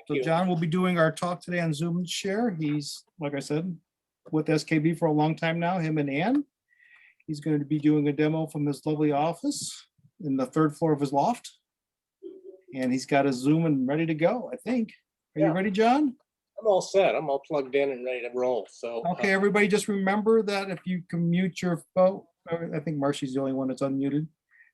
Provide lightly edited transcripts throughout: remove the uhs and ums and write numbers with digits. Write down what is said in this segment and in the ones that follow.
So John will be doing our talk today on Zoom&Share. He's, like I said, with SKB for a long time now, him and Ann. He's going to be doing a demo from his lovely office in the third floor of his loft. And he's got his Zoom and ready to go, I think. Are you ready, John? I'm all set. I'm all plugged in and ready to roll. So okay, everybody, just remember that if you can mute your phone, I think Marcy's the only one that's unmuted.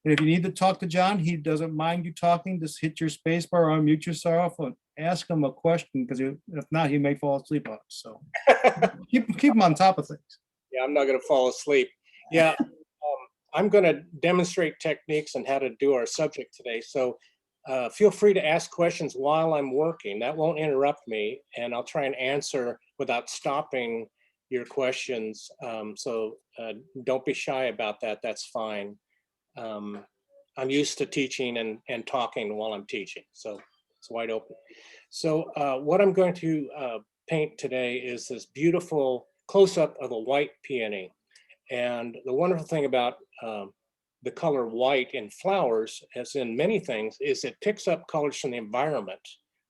And if you need to talk to John, he doesn't mind you talking. Just hit your space bar, unmute yourself, and ask him a question, because if not, he may fall asleep on us. So keep him on top of things. Yeah, I'm not going to fall asleep. Yeah, I'm going to demonstrate techniques on how to do our subject today. So feel free to ask questions while I'm working. That won't interrupt me, and I'll try and answer without stopping your questions. So don't be shy about that. That's fine. I'm used to teaching and talking while I'm teaching, so it's wide open. So what I'm going to paint today is this beautiful close-up of a white peony. And the wonderful thing about the color white in flowers, as in many things, is it picks up colors from the environment.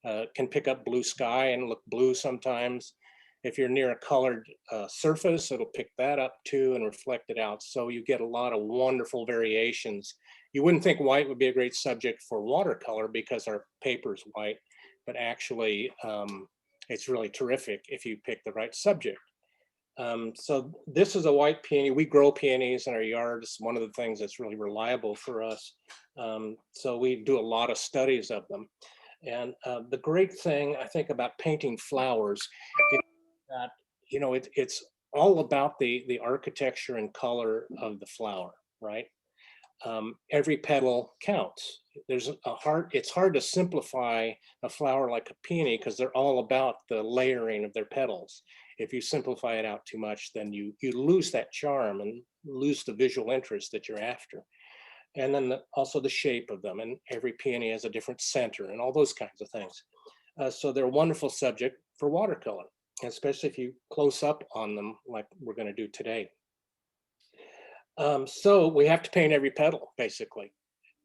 It can pick up blue sky and look blue sometimes. If you're near a colored surface, it'll pick that up too and reflect it out. So you get a lot of wonderful variations. You wouldn't think white would be a great subject for watercolor because our paper's white, but actually it's really terrific if you pick the right subject. So this is a white peony. We grow peonies in our yard. It's one of the things that's really reliable for us. So we do a lot of studies of them. And the great thing I think about painting flowers is that, you know, it's all about the architecture and color of the flower, right? Every petal counts. It's hard to simplify a flower like a peony because they're all about the layering of their petals. If you simplify it out too much, then you lose that charm and lose the visual interest that you're after. And then also the shape of them, and every peony has a different center and all those kinds of things. So they're a wonderful subject for watercolor, especially if you close up on them like we're going to do today. So we have to paint every petal, basically.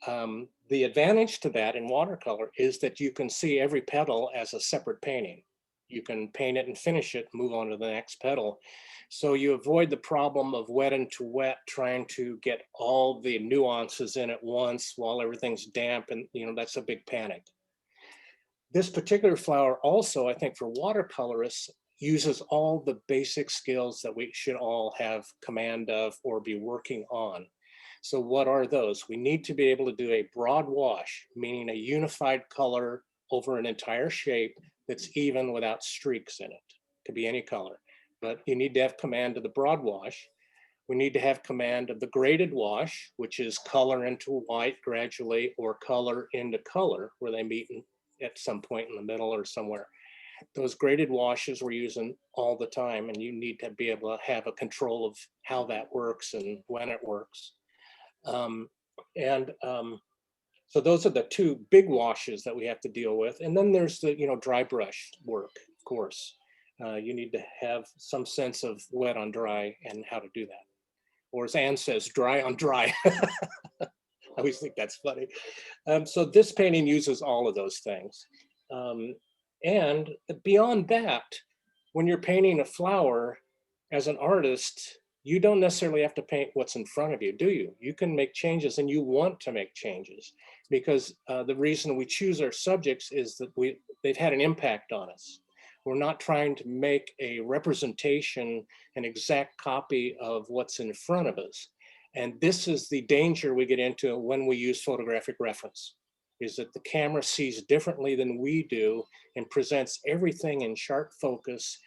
The advantage to that in watercolor is that you can see every petal as a separate painting. You can paint it and finish it, move on to the next petal. So you avoid the problem of wet into wet, trying to get all the nuances in at once while everything's damp, and you know that's a big panic. This particular flower also, I think, for watercolorists, uses all the basic skills that we should all have command of or be working on. So what are those? We need to be able to do a broad wash, meaning a unified color over an entire shape that's even without streaks in it. It could be any color, but you need to have command of the broad wash. We need to have command of the graded wash, which is color into white gradually or color into color, where they meet at some point in the middle or somewhere. Those graded washes we're using all the time, and you need to be able to have a control of how that works and when it works. So those are the two big washes that we have to deal with. And then there's the dry brush work, of course. You need to have some sense of wet on dry and how to do that. Or as Anne says, dry on dry. I always think that's funny. So this painting uses all of those things. And beyond that, when you're painting a flower as an artist, you don't necessarily have to paint what's in front of you, do you? You can make changes, and you want to make changes, because the reason we choose our subjects is that they've had an impact on us. We're not trying to make a representation, an exact copy of what's in front of us. And this is the danger we get into when we use photographic reference, is that the camera sees differently than we do and presents everything in sharp focus,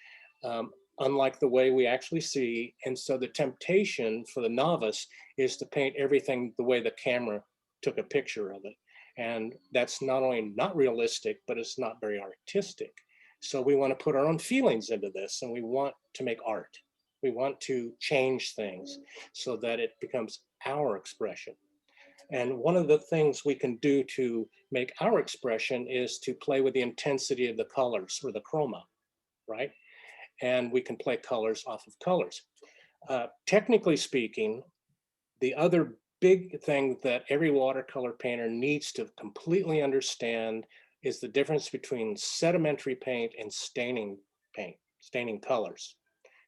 unlike the way we actually see. And so the temptation for the novice is to paint everything the way the camera took a picture of it. And that's not only not realistic, but it's not very artistic. So we want to put our own feelings into this, and we want to make art. We want to change things so that it becomes our expression. And one of the things we can do to make our expression is to play with the intensity of the colors, or the chroma, right? And we can play colors off of colors. Technically speaking, the other big thing that every watercolor painter needs to completely understand is the difference between sedimentary paint and staining paint, staining colors.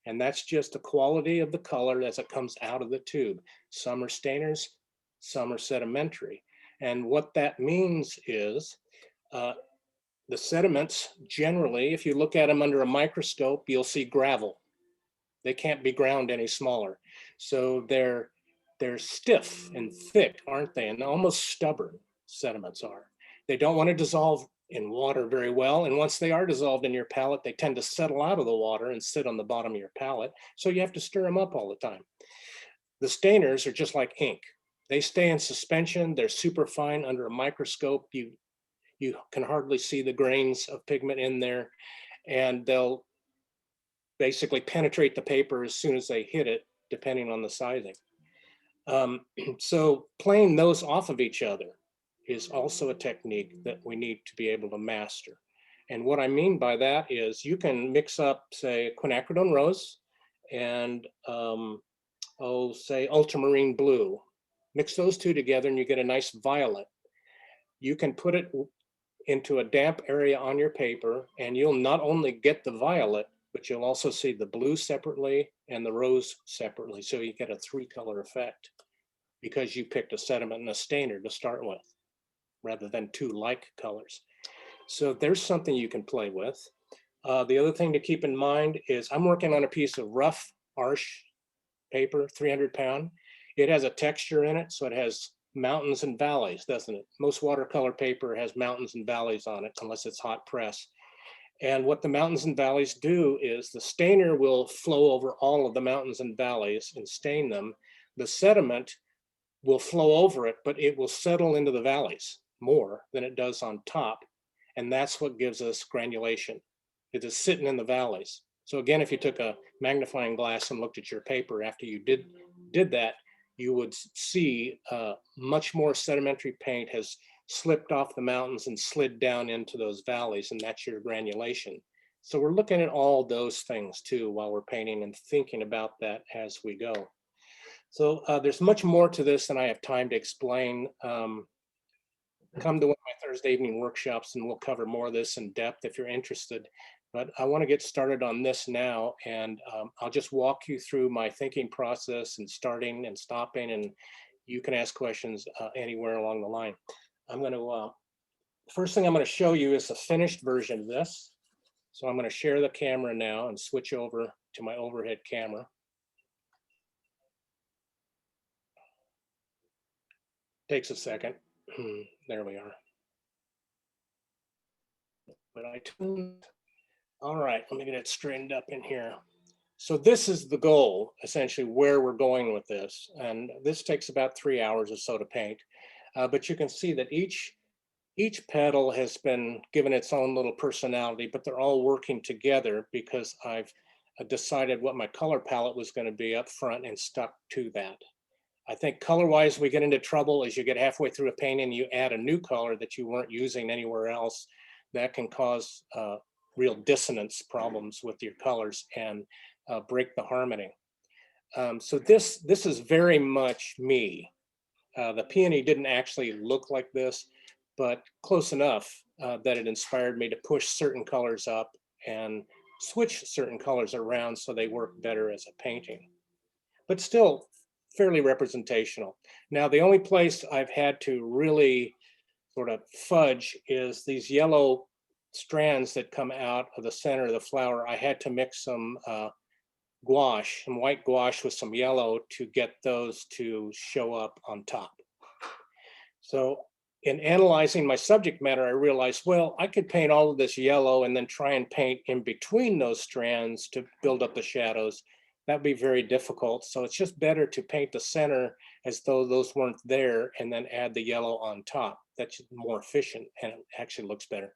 And that's just the quality of the color as it comes out of the tube. Some are stainers, some are sedimentary. And what that means is the sediments generally, if you look at them under a microscope, you'll see gravel. They can't be ground any smaller. So they're stiff and thick, aren't they? And almost stubborn, sediments are. They don't want to dissolve in water very well. And once they are dissolved in your palette, they tend to settle out of the water and sit on the bottom of your palette. So you have to stir them up all the time. The stainers are just like ink. They stay in suspension. They're super fine under a microscope. You can hardly see the grains of pigment in there, and they'll basically penetrate the paper as soon as they hit it, depending on the sizing. So playing those off of each other is also a technique that we need to be able to master. And what I mean by that is you can mix up, say, quinacridone rose and say ultramarine blue. Mix those two together and you get a nice violet. You can put it into a damp area on your paper and you'll not only get the violet, but you'll also see the blue separately and the rose separately. So you get a 3-color effect because you picked a sediment and a stainer to start with, rather than 2 like colors. So there's something you can play with. The other thing to keep in mind is I'm working on a piece of rough arch paper, 300 pound. It has a texture in it, so it has mountains and valleys, doesn't it? Most watercolor paper has mountains and valleys on it, unless it's hot press. And what the mountains and valleys do is the stainer will flow over all of the mountains and valleys and stain them. The sediment will flow over it, but it will settle into the valleys more than it does on top. And that's what gives us granulation. It is sitting in the valleys. So again, if you took a magnifying glass and looked at your paper after you did that, you would see much more sedimentary paint has slipped off the mountains and slid down into those valleys, and that's your granulation. So we're looking at all those things too while we're painting and thinking about that as we go. So there's much more to this than I have time to explain. Come to one of my Thursday evening workshops and we'll cover more of this in depth if you're interested. But I want to get started on this now, and I'll just walk you through my thinking process and starting and stopping, and you can ask questions anywhere along the line. I'm going to, first thing I'm going to show you is the finished version of this. So I'm going to share the camera now and switch over to my overhead camera. Takes a second. There we are. But I tuned. All right, let me get it straightened up in here. So this is the goal, essentially where we're going with this. And this takes about 3 hours or so to paint. But you can see that each petal has been given its own little personality, but they're all working together because I've decided what my color palette was going to be up front and stuck to that. I think color-wise, we get into trouble as you get halfway through a painting, you add a new color that you weren't using anywhere else. That can cause real dissonance problems with your colors and break the harmony. So this is very much me. The Peony didn't actually look like this, but close enough that it inspired me to push certain colors up and switch certain colors around so they work better as a painting, but still fairly representational. Now, the only place I've had to really sort of fudge is these yellow strands that come out of the center of the flower. I had to mix some gouache, some white gouache with some yellow to get those to show up on top. So in analyzing my subject matter, I realized, well, I could paint all of this yellow and then try and paint in between those strands to build up the shadows. That'd be very difficult. So it's just better to paint the center as though those weren't there and then add the yellow on top. That's more efficient and it actually looks better.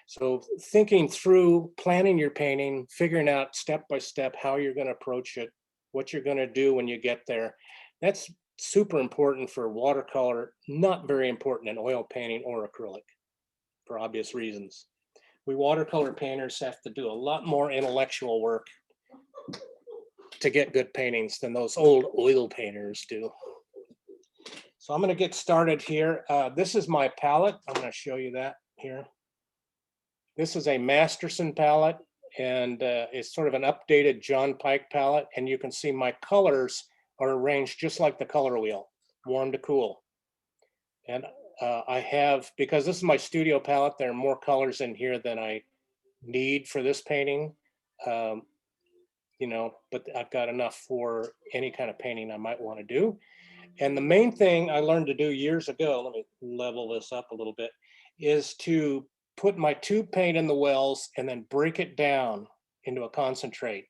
So thinking through, planning your painting, figuring out step by step how you're going to approach it, what you're going to do when you get there, that's super important for watercolor, not very important in oil painting or acrylic for obvious reasons. We watercolor painters have to do a lot more intellectual work to get good paintings than those old oil painters do. So I'm going to get started here. This is my palette. I'm going to show you that here. This is a Masterson palette, and it's sort of an updated John Pike palette. And you can see my colors are arranged just like the color wheel, warm to cool. And I have, because this is my studio palette, there are more colors in here than I need for this painting. You know, but I've got enough for any kind of painting I might want to do. And the main thing I learned to do years ago, let me level this up a little bit, is to put my tube paint in the wells and then break it down into a concentrate,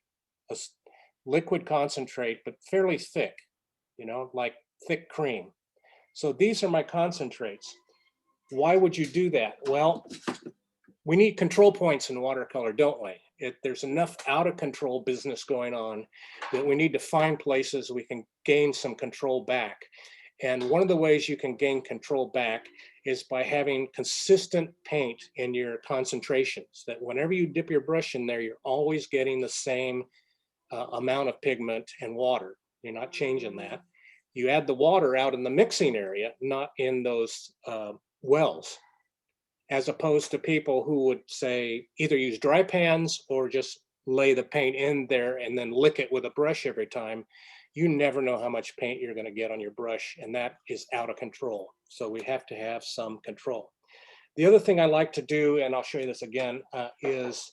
liquid concentrate, but fairly thick, you know, like thick cream. So these are my concentrates. Why would you do that? Well, we need control points in watercolor, don't we? There's enough out of control business going on that we need to find places we can gain some control back. And one of the ways you can gain control back is by having consistent paint in your concentrations, that whenever you dip your brush in there, you're always getting the same amount of pigment and water. You're not changing that. You add the water out in the mixing area, not in those wells, as opposed to people who would say either use dry pans or just lay the paint in there and then lick it with a brush every time. You never know how much paint you're going to get on your brush, and that is out of control. So we have to have some control. The other thing I like to do, and I'll show you this again, is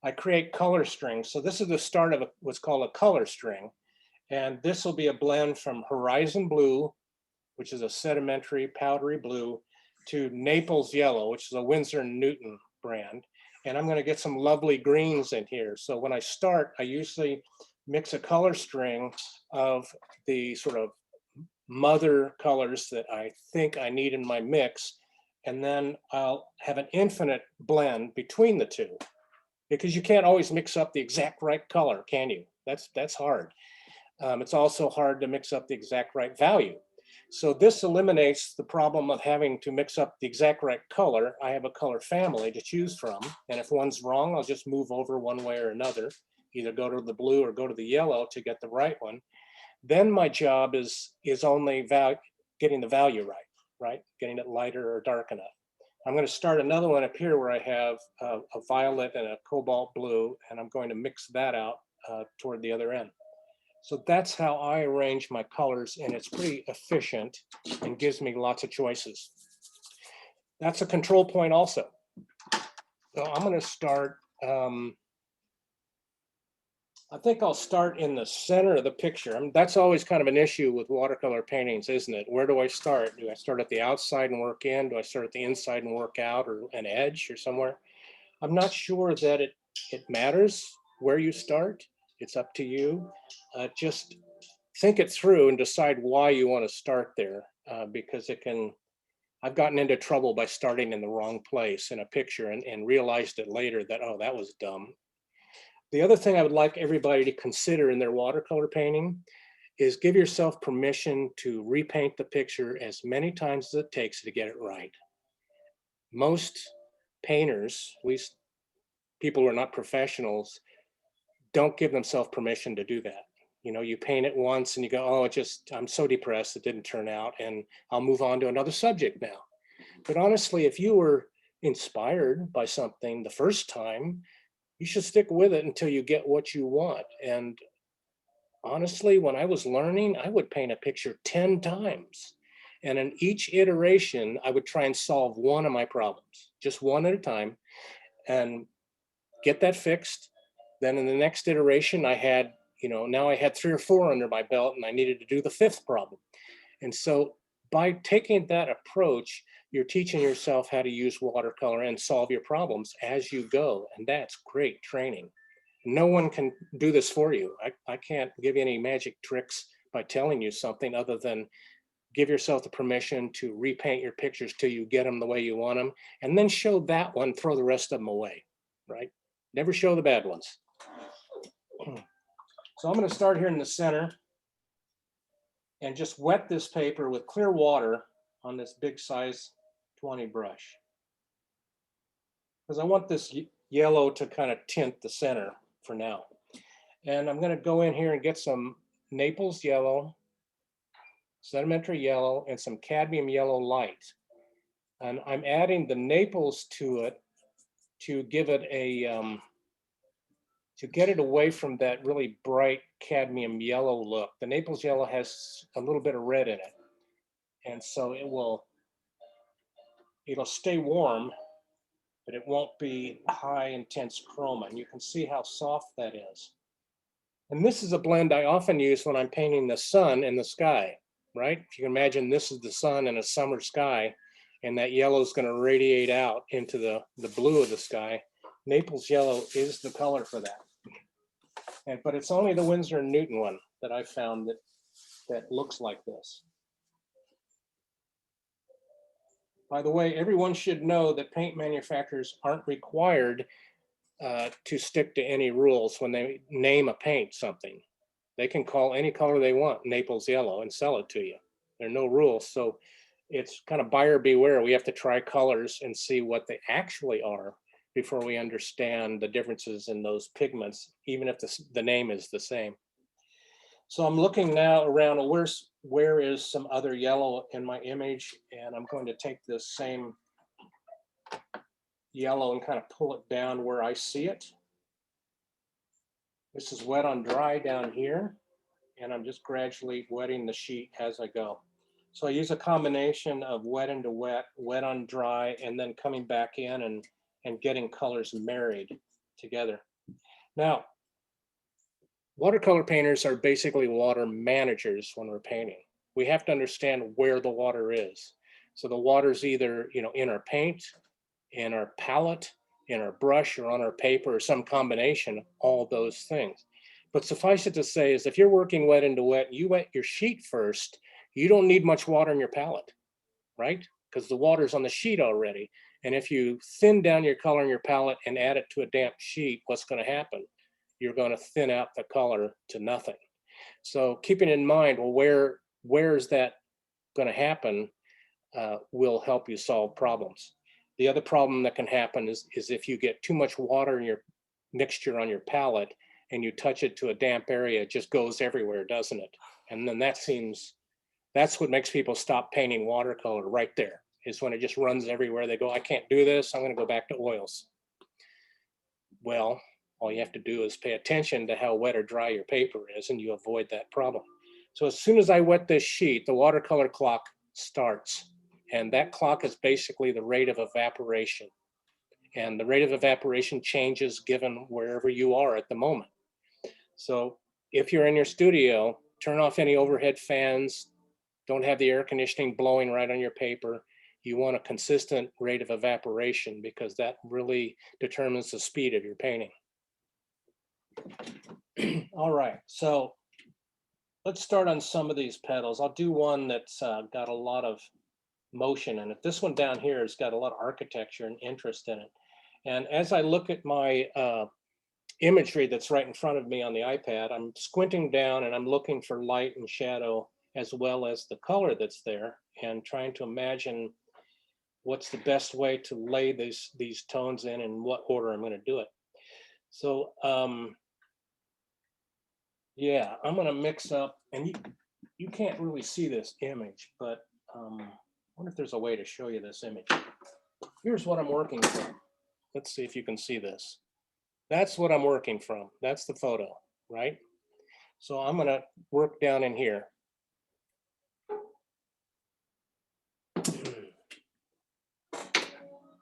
I create color strings. So this is the start of what's called a color string. And this will be a blend from Horizon Blue, which is a sedimentary powdery blue, to Naples Yellow, which is a Winsor & Newton brand. And I'm going to get some lovely greens in here. So when I start, I usually mix a color string of the sort of mother colors that I think I need in my mix. And then I'll have an infinite blend between the two, because you can't always mix up the exact right color, can you? That's hard. It's also hard to mix up the exact right value. So this eliminates the problem of having to mix up the exact right color. I have a color family to choose from. And if one's wrong, I'll just move over one way or another, either go to the blue or go to the yellow to get the right one. Then my job is only getting the value right? Getting it lighter or dark enough. I'm going to start another one up here where I have a violet and a cobalt blue, and I'm going to mix that out toward the other end. So that's how I arrange my colors, and it's pretty efficient and gives me lots of choices. That's a control point also. So I'm going to start, I think I'll start in the center of the picture. I mean, that's always kind of an issue with watercolor paintings, isn't it? Where do I start? Do I start at the outside and work in? Do I start at the inside and work out, or an edge or somewhere? I'm not sure that it matters where you start. It's up to you. Just think it through and decide why you want to start there, because I've gotten into trouble by starting in the wrong place in a picture and realized it later that, oh, that was dumb. The other thing I would like everybody to consider in their watercolor painting is give yourself permission to repaint the picture as many times as it takes to get it right. Most painters, at least people who are not professionals, don't give themselves permission to do that. You know, you paint it once and you go, oh, I'm so depressed, it didn't turn out, and I'll move on to another subject now. But honestly, if you were inspired by something the first time, you should stick with it until you get what you want. And honestly, when I was learning, I would paint a picture 10 times. And in each iteration, I would try and solve one of my problems, just one at a time, and get that fixed. Then in the next iteration, I had, now I had 3 or 4 under my belt, and I needed to do the 5th problem. And so by taking that approach, you're teaching yourself how to use watercolor and solve your problems as you go. And that's great training. No one can do this for you. I can't give you any magic tricks by telling you something other than give yourself the permission to repaint your pictures till you get them the way you want them, and then show that one, throw the rest of them away, right? Never show the bad ones. So I'm going to start here in the center and just wet this paper with clear water on this big size 20 brush, because I want this yellow to kind of tint the center for now. And I'm going to go in here and get some Naples yellow, sedimentary yellow, and some cadmium yellow light. And I'm adding the Naples to it to give it a, to get it away from that really bright cadmium yellow look. The Naples yellow has a little bit of red in it. And so it'll stay warm, but it won't be high intense chroma. And you can see how soft that is. And this is a blend I often use when I'm painting the sun and the sky, right? If you can imagine, this is the sun in a summer sky, and that yellow is going to radiate out into the blue of the sky. Naples yellow is the color for that. But it's only the Winsor & Newton one that I found that looks like this. By the way, everyone should know that paint manufacturers aren't required to stick to any rules when they name a paint something. They can call any color they want Naples yellow and sell it to you. There are no rules. So it's kind of buyer beware. We have to try colors and see what they actually are before we understand the differences in those pigments, even if the name is the same. So I'm looking now around, where is some other yellow in my image? And I'm going to take this same yellow and kind of pull it down where I see it. This is wet on dry down here, and I'm just gradually wetting the sheet as I go. So I use a combination of wet into wet, wet on dry, and then coming back in and getting colors married together. Now, watercolor painters are basically water managers when we're painting. We have to understand where the water is. So the water's either, in our paint, in our palette, in our brush, or on our paper, or some combination of all those things. But suffice it to say is if you're working wet into wet, you wet your sheet first, you don't need much water in your palette, right? Because the water's on the sheet already. And if you thin down your color in your palette and add it to a damp sheet, what's going to happen? You're going to thin out the color to nothing. So keeping in mind, well, where is that going to happen will help you solve problems. The other problem that can happen is if you get too much water in your mixture on your palette and you touch it to a damp area, it just goes everywhere, doesn't it? And then that's what makes people stop painting watercolor right there, is when it just runs everywhere. They go, I can't do this, I'm going to go back to oils. Well, all you have to do is pay attention to how wet or dry your paper is, and you avoid that problem. So as soon as I wet this sheet, the watercolor clock starts. And that clock is basically the rate of evaporation. And the rate of evaporation changes given wherever you are at the moment. So if you're in your studio, turn off any overhead fans, don't have the air conditioning blowing right on your paper. You want a consistent rate of evaporation because that really determines the speed of your painting. All right, so let's start on some of these petals. I'll do one that's got a lot of motion in it. This one down here has got a lot of architecture and interest in it. And as I look at my imagery that's right in front of me on the iPad, I'm squinting down and I'm looking for light and shadow as well as the color that's there and trying to imagine what's the best way to lay these tones in and what order I'm going to do it. So yeah, I'm going to mix up, and you can't really see this image, but I wonder if there's a way to show you this image. Here's what I'm working from. Let's see if you can see this. That's what I'm working from. That's the photo, right? So I'm going to work down in here.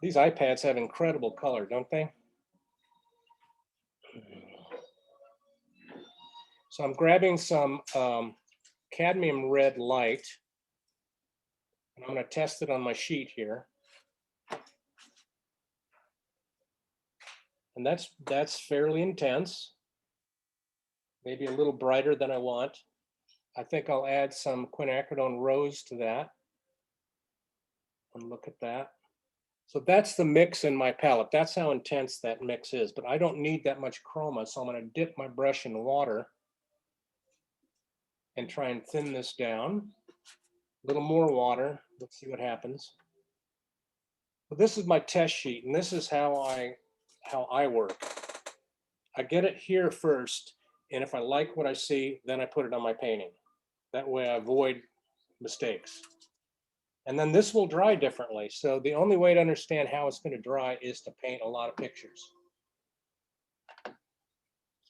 These iPads have incredible color, don't they? So I'm grabbing some cadmium red light, and I'm going to test it on my sheet here. And that's fairly intense, maybe a little brighter than I want. I think I'll add some quinacridone rose to that. And look at that. So that's the mix in my palette. That's how intense that mix is, but I don't need that much chroma. So I'm going to dip my brush in water and try and thin this down. A little more water. Let's see what happens. So this is my test sheet, and this is how I work. I get it here first, and if I like what I see, then I put it on my painting. That way I avoid mistakes. And then this will dry differently. So the only way to understand how it's going to dry is to paint a lot of pictures. So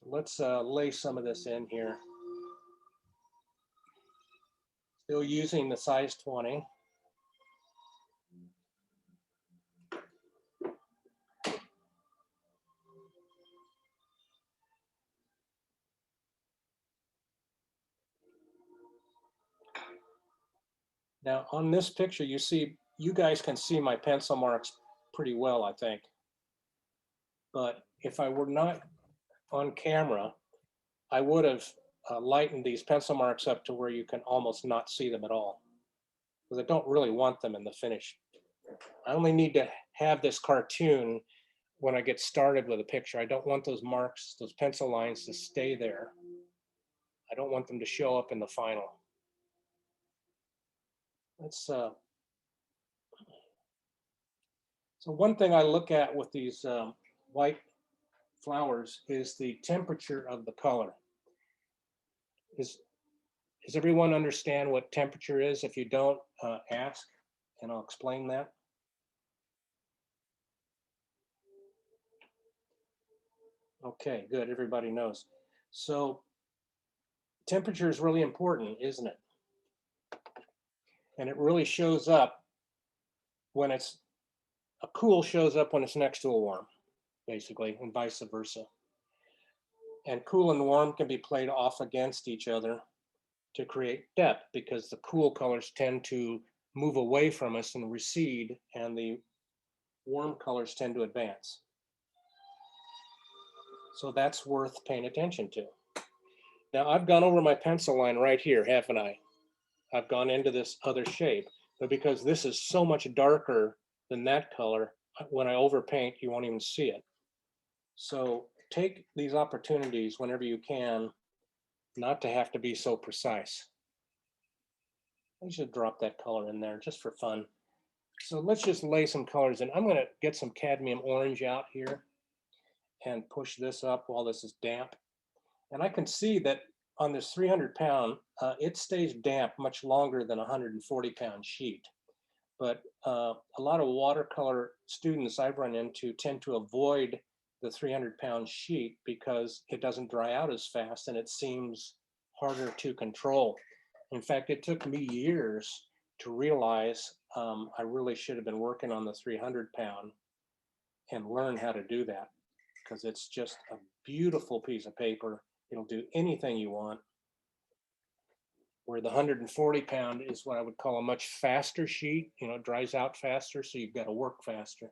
let's lay some of this in here. Still using the size 20. Now on this picture, you guys can see my pencil marks pretty well, I think. But if I were not on camera, I would have lightened these pencil marks up to where you can almost not see them at all, because I don't really want them in the finish. I only need to have this cartoon when I get started with a picture. I don't want those marks, those pencil lines to stay there. I don't want them to show up in the final. So one thing I look at with these white flowers is the temperature of the color. Does everyone understand what temperature is? If you don't, ask, and I'll explain that. Okay, good, everybody knows. So temperature is really important, isn't it? And it really shows up when a cool shows up when it's next to a warm, basically, and vice versa. And cool and warm can be played off against each other to create depth, because the cool colors tend to move away from us and recede, and the warm colors tend to advance. So that's worth paying attention to. Now I've gone over my pencil line right here, haven't I? I've gone into this other shape, but because this is so much darker than that color, when I overpaint, you won't even see it. So take these opportunities whenever you can, not to have to be so precise. I should drop that color in there just for fun. So let's just lay some colors in. I'm gonna get some cadmium orange out here and push this up while this is damp. And I can see that on this 300 pound, it stays damp much longer than a 140 pound sheet. But a lot of watercolor students I've run into tend to avoid the 300 pound sheet because it doesn't dry out as fast and it seems harder to control. In fact, it took me years to realize I really should have been working on the 300 pound and learn how to do that, because it's just a beautiful piece of paper. It'll do anything you want. Where the 140 pound is what I would call a much faster sheet, it dries out faster, so you've got to work faster.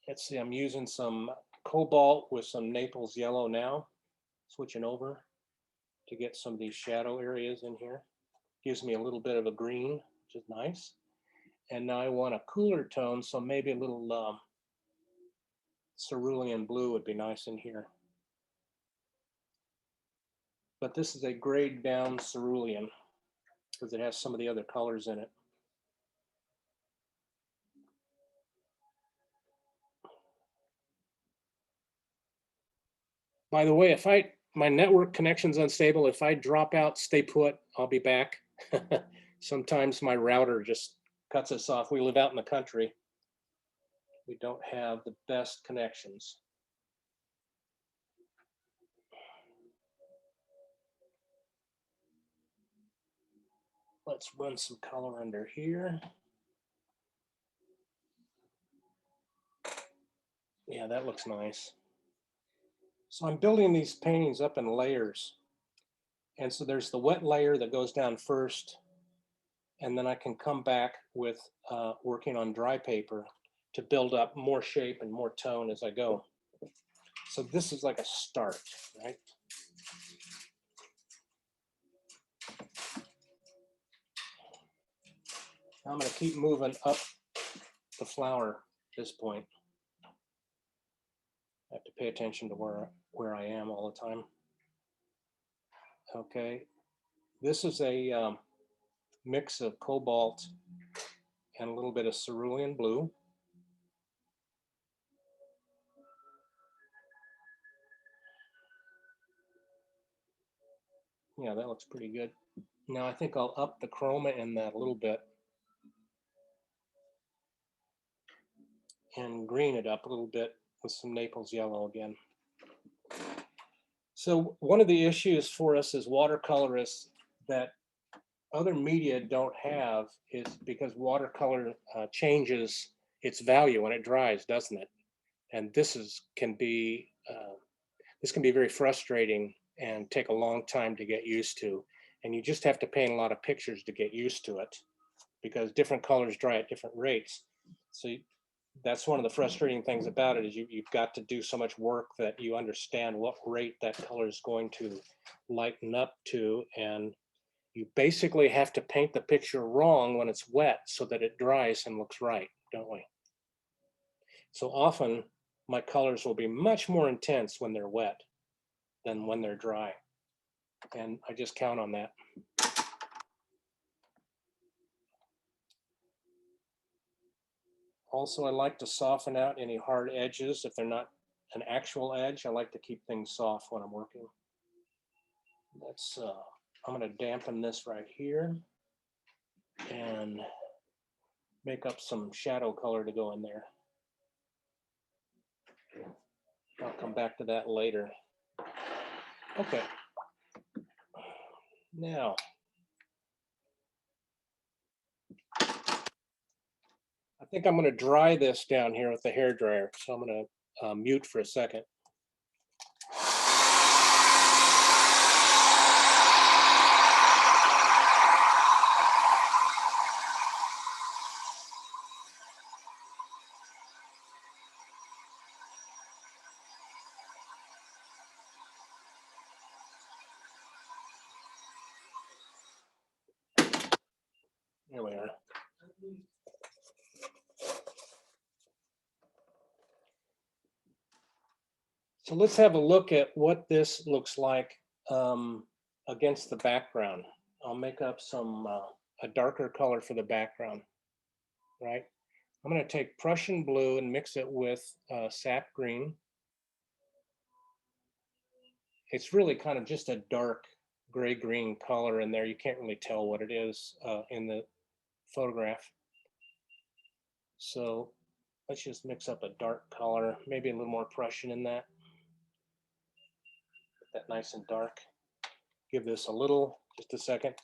Let's see, I'm using some cobalt with some Naples yellow now, switching over to get some of these shadow areas in here. Gives me a little bit of a green, which is nice. And now I want a cooler tone, so maybe a little cerulean blue would be nice in here. But this is a grayed down cerulean because it has some of the other colors in it. By the way, if my network connection's unstable, if I drop out, stay put, I'll be back. Sometimes my router just cuts us off. We live out in the country. We don't have the best connections. Let's run some color under here. Yeah, that looks nice. So I'm building these paintings up in layers. And so there's the wet layer that goes down first, and then I can come back with working on dry paper to build up more shape and more tone as I go. So this is like a start, right? I'm going to keep moving up the flower at this point. I have to pay attention to where I am all the time. Okay, this is a mix of cobalt and a little bit of cerulean blue. Yeah, that looks pretty good. Now I think I'll up the chroma in that a little bit and green it up a little bit with some Naples yellow again. So one of the issues for us as watercolorists that other media don't have is because watercolor changes its value when it dries, doesn't it? And this can be very frustrating and take a long time to get used to. And you just have to paint a lot of pictures to get used to it because different colors dry at different rates. So that's one of the frustrating things about it is you've got to do so much work that you understand what rate that color is going to lighten up to. And you basically have to paint the picture wrong when it's wet so that it dries and looks right, don't we? So often my colors will be much more intense when they're wet than when they're dry. And I just count on that. Also, I like to soften out any hard edges. If they're not an actual edge, I like to keep things soft when I'm working. That's, I'm gonna dampen this right here and make up some shadow color to go in there. I'll come back to that later. Okay. Now, I think I'm going to dry this down here with the hair dryer. So I'm going to mute for a second. There we are. So let's have a look at what this looks like against the background. I'll make up some a darker color for the background, right? I'm going to take Prussian blue and mix it with sap green. It's really kind of just a dark gray-green color in there. You can't really tell what it is in the photograph. So let's just mix up a dark color, maybe a little more Prussian in that. Get that nice and dark. Give this a little, just a second.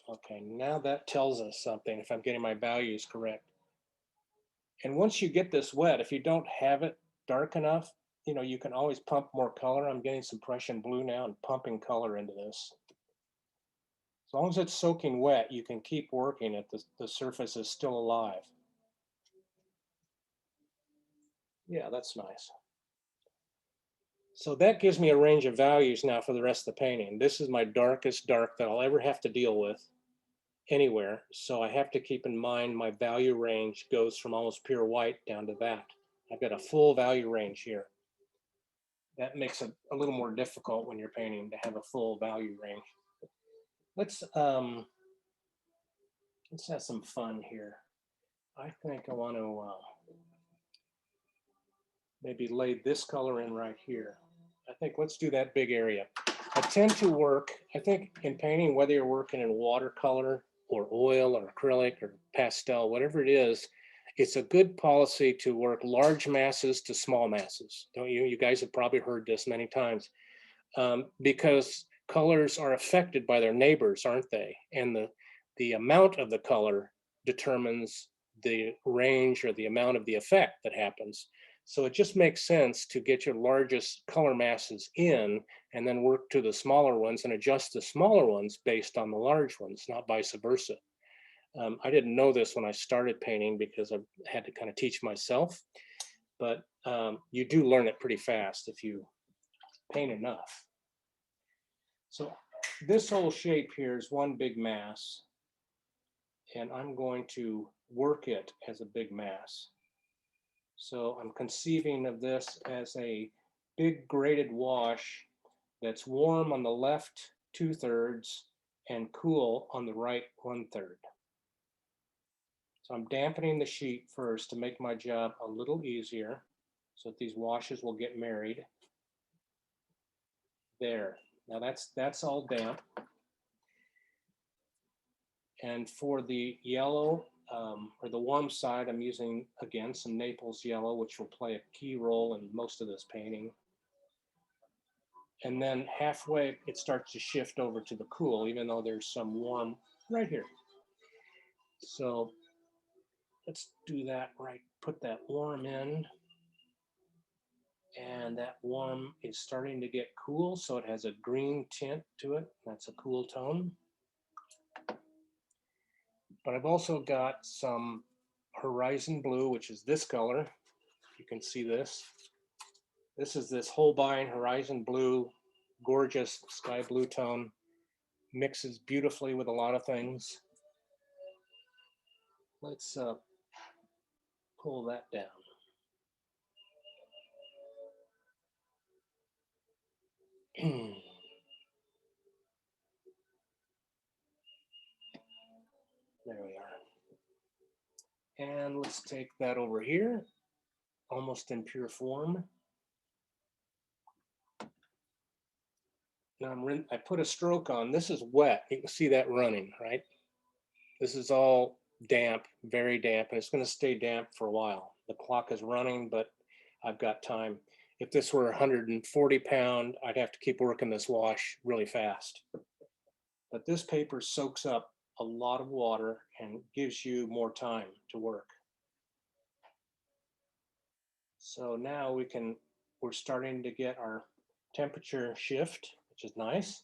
Okay, now that tells us something if I'm getting my values correct. And once you get this wet, if you don't have it dark enough, you know, you can always pump more color. I'm getting some Prussian blue now and pumping color into this. As long as it's soaking wet, you can keep working it. The surface is still alive. Yeah, that's nice. So that gives me a range of values now for the rest of the painting. This is my darkest dark that I'll ever have to deal with anywhere. So I have to keep in mind my value range goes from almost pure white down to that. I've got a full value range here. That makes it a little more difficult when you're painting to have a full value range. Let's have some fun here. I think I want to maybe lay this color in right here. I think let's do that big area. I tend to work, I think in painting, whether you're working in watercolor or oil or acrylic or pastel, whatever it is, it's a good policy to work large masses to small masses. Don't you? You guys have probably heard this many times because colors are affected by their neighbors, aren't they? And the amount of the color determines the range or the amount of the effect that happens. So it just makes sense to get your largest color masses in and then work to the smaller ones and adjust the smaller ones based on the large ones, not vice versa. I didn't know this when I started painting because I had to kind of teach myself. but you do learn it pretty fast if you paint enough. So this whole shape here is one big mass, and I'm going to work it as a big mass. So I'm conceiving of this as a big graded wash that's warm on the left 2/3 and cool on the right 1/3. So I'm dampening the sheet first to make my job a little easier so that these washes will get married. There. Now that's all damp. And for the yellow, or the warm side, I'm using, again, some Naples yellow, which will play a key role in most of this painting. And then halfway, it starts to shift over to the cool, even though there's some warm right here. So let's do that right. Put that warm in. And that warm is starting to get cool, so it has a green tint to it. That's a cool tone. But I've also got some horizon blue, which is this color. You can see this. This is this Holbein horizon blue, gorgeous sky blue tone. Mixes beautifully with a lot of things. Let's pull that down. There we are. And let's take that over here, almost in pure form. Now I put a stroke on. This is wet. You can see that running, right? This is all damp, very damp, and it's going to stay damp for a while. The clock is running, but I've got time. If this were 140 pound, I'd have to keep working this wash really fast. But this paper soaks up a lot of water and gives you more time to work. So now we're starting to get our temperature shift, which is nice.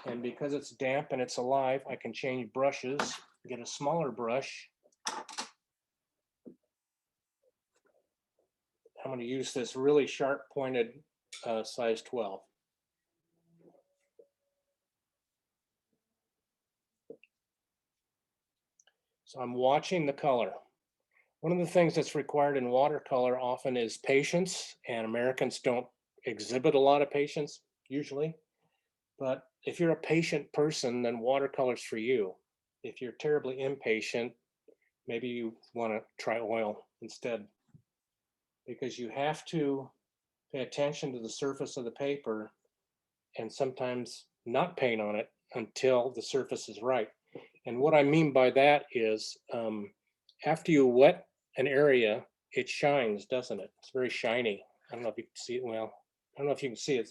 And because it's damp and it's alive, I can change brushes, get a smaller brush. I'm going to use this really sharp pointed size 12. So I'm watching the color. One of the things that's required in watercolor often is patience, and Americans don't exhibit a lot of patience usually. But if you're a patient person, then watercolor's for you. If you're terribly impatient, maybe you want to try oil instead, because you have to pay attention to the surface of the paper and sometimes not paint on it until the surface is right. And what I mean by that is after you wet an area, it shines, doesn't it? It's very shiny. I don't know if you can see it well. I don't know if you can see it.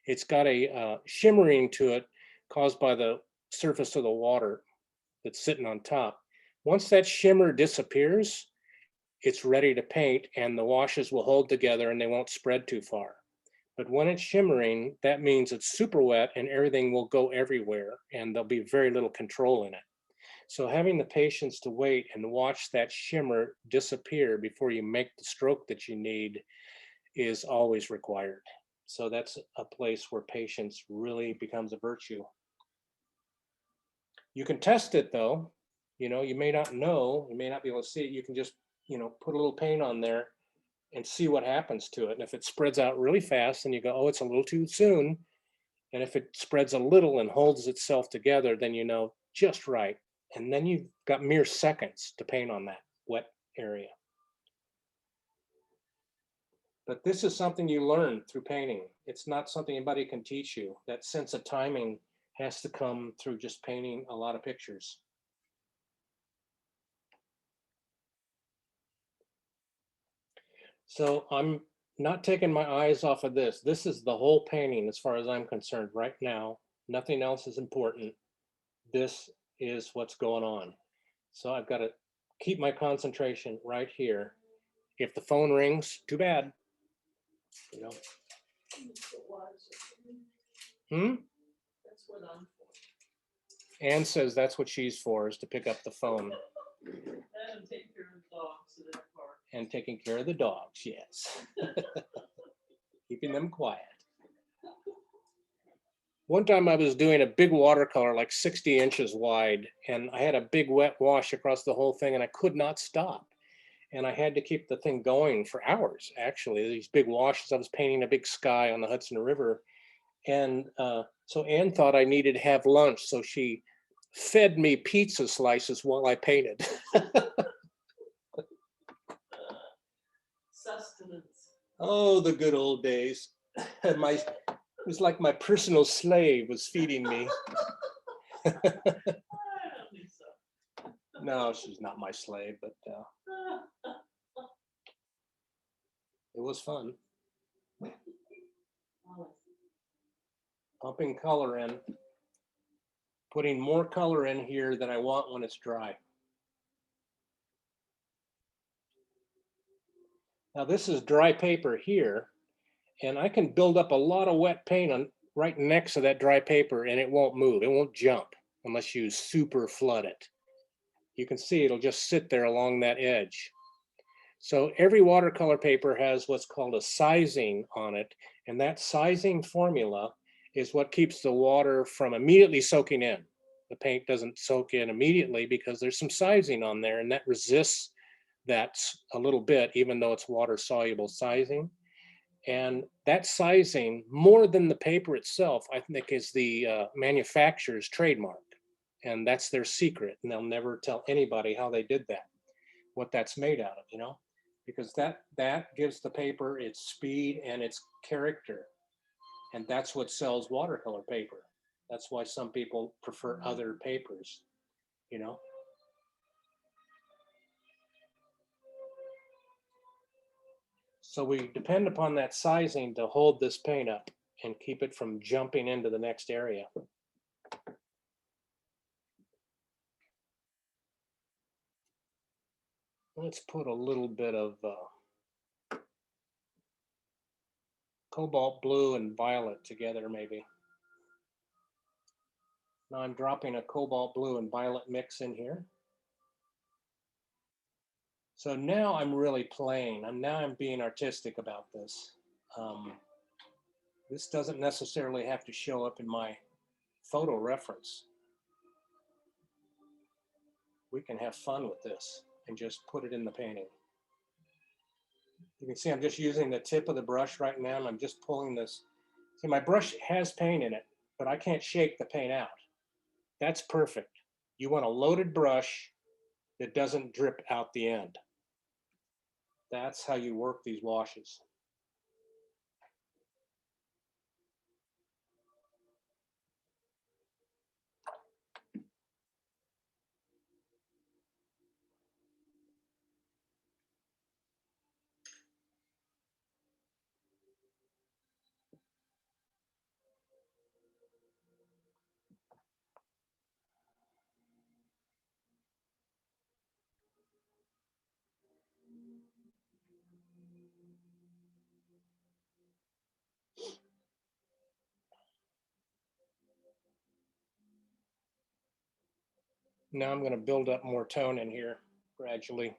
It's got a shimmering to it caused by the surface of the water that's sitting on top. Once that shimmer disappears, it's ready to paint, and the washes will hold together and they won't spread too far. But when it's shimmering, that means it's super wet and everything will go everywhere and there'll be very little control in it. So having the patience to wait and watch that shimmer disappear before you make the stroke that you need is always required. So that's a place where patience really becomes a virtue. You can test it though. You know, you may not know, you may not be able to see it. You can just, put a little paint on there and see what happens to it. And if it spreads out really fast, then you go, oh, it's a little too soon. And if it spreads a little and holds itself together, then you know just right. And then you've got mere seconds to paint on that wet area. But this is something you learn through painting. It's not something anybody can teach you. That sense of timing has to come through just painting a lot of pictures. So I'm not taking my eyes off of this. This is the whole painting as far as I'm concerned right now. Nothing else is important. This is what's going on. So I've got to keep my concentration right here. If the phone rings, too bad. You know. That's what I'm for. Anne says that's what she's for, is to pick up the phone. Let him take care of the dogs in that park. And taking care of the dogs, yes. Keeping them quiet. One time I was doing a big watercolor, like 60 inches wide, and I had a big wet wash across the whole thing and I could not stop. And I had to keep the thing going for hours, actually. These big washes, I was painting a big sky on the Hudson River. And so Ann thought I needed to have lunch, so she fed me pizza slices while I painted. Sustenance. Oh, the good old days. It was like my personal slave was feeding me. I don't think so. No, she's not my slave, but it was fun. Pumping color in, putting more color in here than I want when it's dry. Now this is dry paper here, and I can build up a lot of wet paint on right next to that dry paper and it won't move. It won't jump unless you super flood it. You can see it'll just sit there along that edge. So every watercolor paper has what's called a sizing on it, and that sizing formula is what keeps the water from immediately soaking in. The paint doesn't soak in immediately because there's some sizing on there, and that resists that a little bit, even though it's water soluble sizing. And that sizing, more than the paper itself, I think is the manufacturer's trademark. And that's their secret. And they'll never tell anybody how they did that, what that's made out of, you know, because that gives the paper its speed and its character. And that's what sells watercolor paper. That's why some people prefer other papers, you know. So we depend upon that sizing to hold this paint up and keep it from jumping into the next area. Let's put a little bit of cobalt blue and violet together maybe. Now I'm dropping a cobalt blue and violet mix in here. So now I'm really playing. I'm being artistic about this. This doesn't necessarily have to show up in my photo reference. We can have fun with this and just put it in the painting. You can see I'm just using the tip of the brush right now, and I'm just pulling this. See, my brush has paint in it, but I can't shake the paint out. That's perfect. You want a loaded brush that doesn't drip out the end. That's how you work these washes. Now I'm going to build up more tone in here gradually.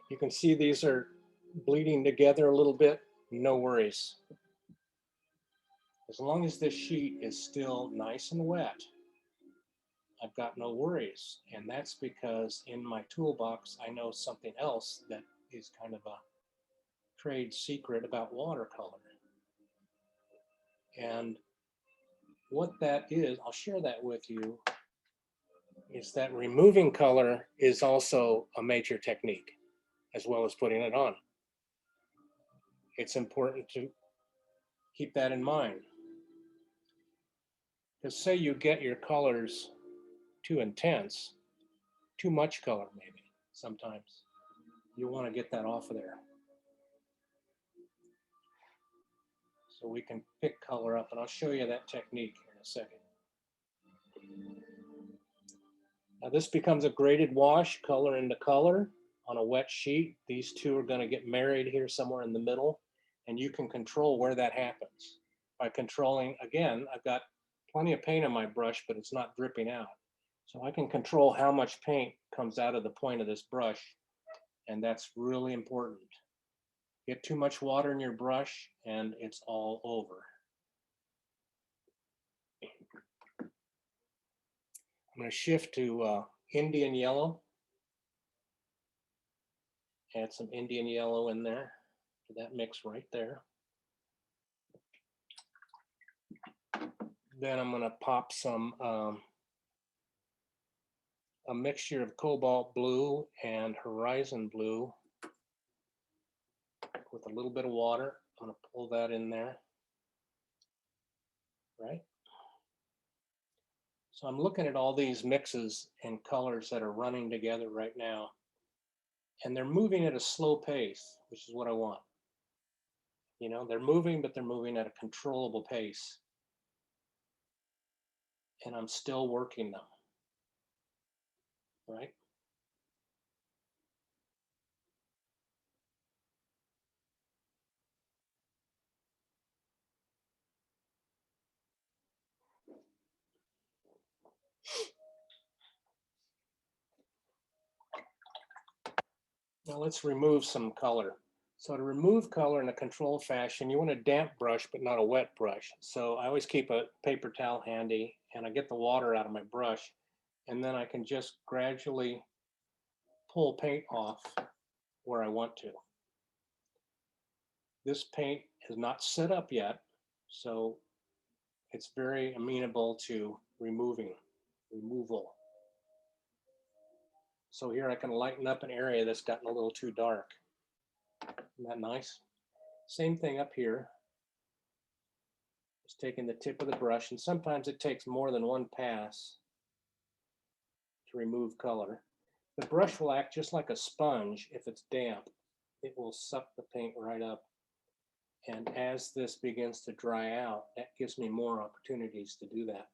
You can see these are bleeding together a little bit. No worries. As long as this sheet is still nice and wet, I've got no worries. And that's because in my toolbox, I know something else that is kind of a trade secret about watercolor. And what that is, I'll share that with you, is that removing color is also a major technique, as well as putting it on. It's important to keep that in mind. Because say you get your colors too intense, too much color maybe, sometimes. You want to get that off of there. So we can pick color up, and I'll show you that technique here in a second. Now this becomes a graded wash, color into color on a wet sheet. These two are going to get married here somewhere in the middle, and you can control where that happens by controlling, again, I've got plenty of paint on my brush, but it's not dripping out. So I can control how much paint comes out of the point of this brush, and that's really important. Get too much water in your brush and it's all over. I'm going to shift to Indian yellow. Add some Indian yellow in there to that mix right there. Then I'm going to pop some a mixture of cobalt blue and horizon blue with a little bit of water. I'm going to pull that in there. Right. So I'm looking at all these mixes and colors that are running together right now, and they're moving at a slow pace, which is what I want. You know, they're moving, but they're moving at a controllable pace. And I'm still working them. Right? Now let's remove some color. So to remove color in a controlled fashion, you want a damp brush, but not a wet brush. So I always keep a paper towel handy, and I get the water out of my brush, and then I can just gradually pull paint off where I want to. This paint is not set up yet, so it's very amenable to removal. So here I can lighten up an area that's gotten a little too dark. Isn't that nice? Same thing up here. Just taking the tip of the brush, and sometimes it takes more than one pass to remove color. The brush will act just like a sponge if it's damp. It will suck the paint right up. And as this begins to dry out, that gives me more opportunities to do that.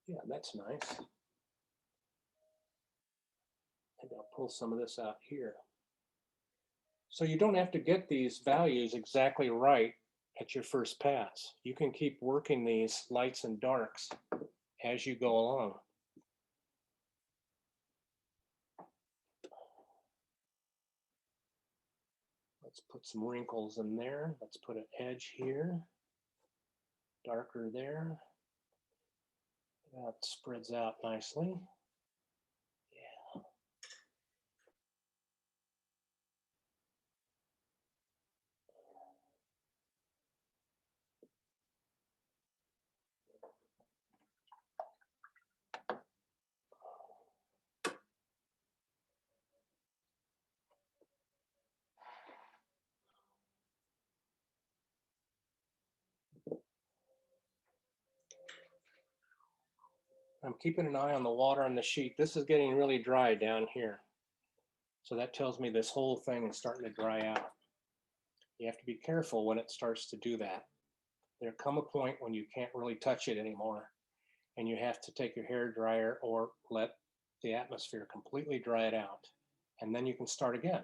Yeah, that's nice. And I'll pull some of this out here. So you don't have to get these values exactly right at your first pass. You can keep working these lights and darks as you go along. Let's put some wrinkles in there. Let's put an edge here, darker there. That spreads out nicely. Yeah. I'm keeping an eye on the water on the sheet. This is getting really dry down here. So that tells me this whole thing is starting to dry out. You have to be careful when it starts to do that. There come a point when you can't really touch it anymore, and you have to take your hair dryer or let the atmosphere completely dry it out, and then you can start again.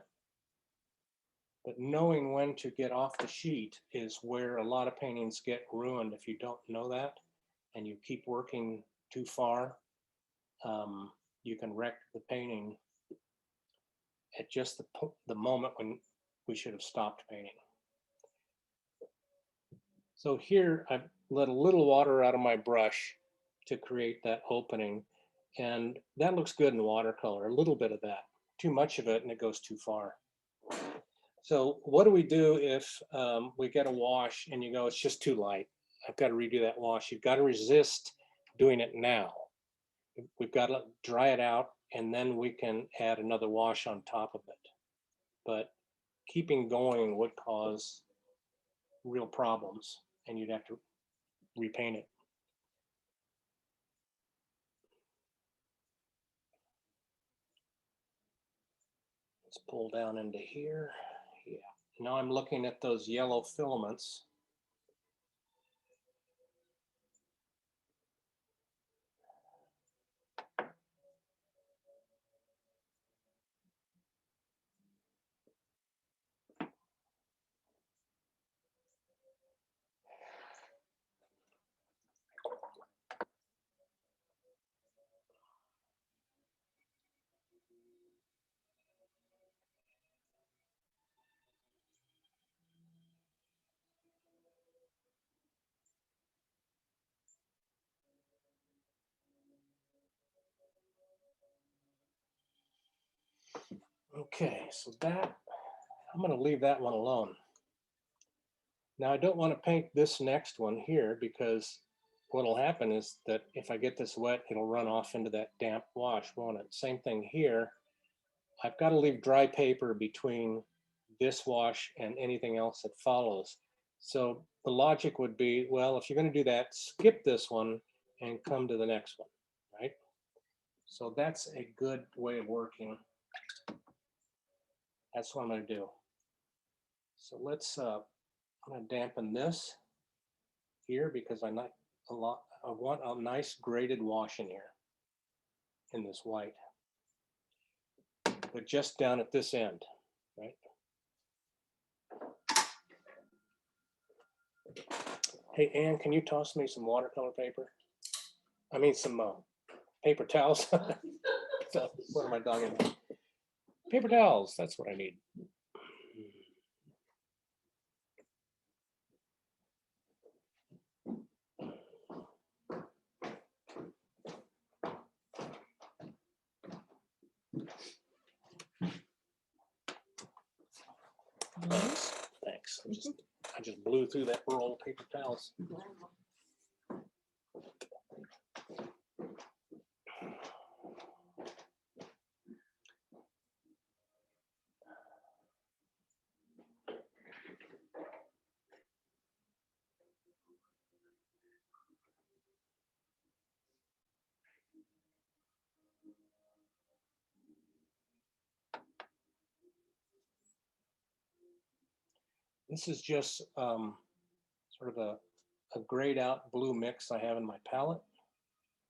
But knowing when to get off the sheet is where a lot of paintings get ruined if you don't know that, and you keep working too far. You can wreck the painting at just the moment when we should have stopped painting. So here I've let a little water out of my brush to create that opening, and that looks good in watercolor, a little bit of that. Too much of it and it goes too far. So what do we do if we get a wash and you go, it's just too light? I've got to redo that wash. You've got to resist doing it now. We've got to dry it out, and then we can add another wash on top of it. But keeping going would cause real problems, and you'd have to repaint it. Let's pull down into here. Yeah, Now I'm looking at those yellow filaments. Okay, so that, I'm going to leave that one alone. Now I don't want to paint this next one here because what'll happen is that if I get this wet, it'll run off into that damp wash, won't it? Same thing here. I've got to leave dry paper between this wash and anything else that follows. So the logic would be, well, if you're going to do that, skip this one and come to the next one, right? So that's a good way of working. That's what I'm going to do. So let's, I'm going to dampen this here because I want a nice graded wash in here in this white, but just down at this end, right? Hey, Ann, can you toss me some watercolor paper? I mean, some paper towels. What am I talking about? Paper towels, that's what I need. Thanks. I just blew through that roll of paper towels. This is just sort of a grayed out blue mix I have in my palette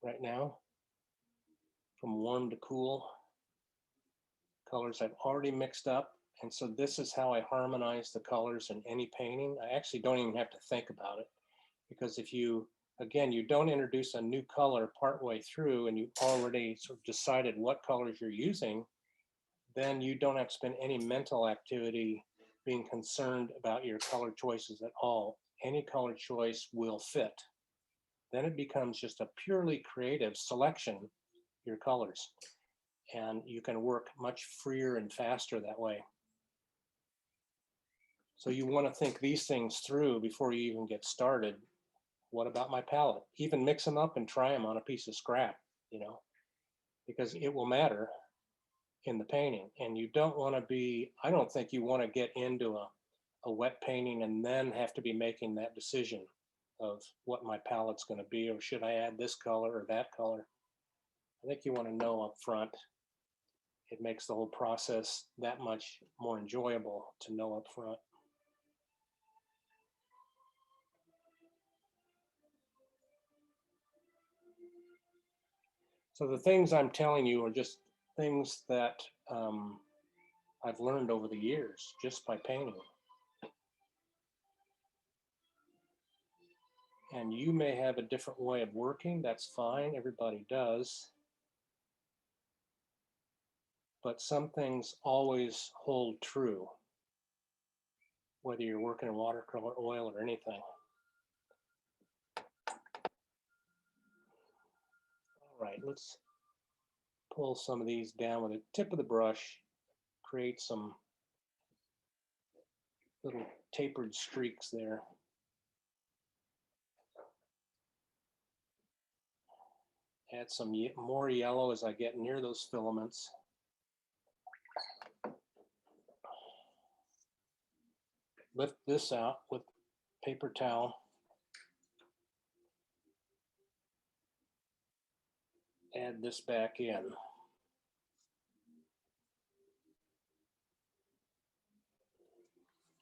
right now, from warm to cool. Colors I've already mixed up. And so this is how I harmonize the colors in any painting. I actually don't even have to think about it, because if you, again, you don't introduce a new color partway through and you've already sort of decided what colors you're using, then you don't have to spend any mental activity being concerned about your color choices at all. Any color choice will fit. Then it becomes just a purely creative selection, your colors. And you can work much freer and faster that way. So you want to think these things through before you even get started. What about my palette? Even mix them up and try them on a piece of scrap, you know, because it will matter in the painting. And you don't want to be, I don't think you want to get into a wet painting and then have to be making that decision of what my palette's going to be, or should I add this color or that color. I think you want to know up front. It makes the whole process that much more enjoyable to know up front. So the things I'm telling you are just things that I've learned over the years just by painting. And you may have a different way of working, that's fine, everybody does. But some things always hold true, whether you're working in watercolor, oil, or anything. All right, let's pull some of these down with the tip of the brush, create some little tapered streaks there. Add some more yellow as I get near those filaments. Lift this out with paper towel. Add this back in.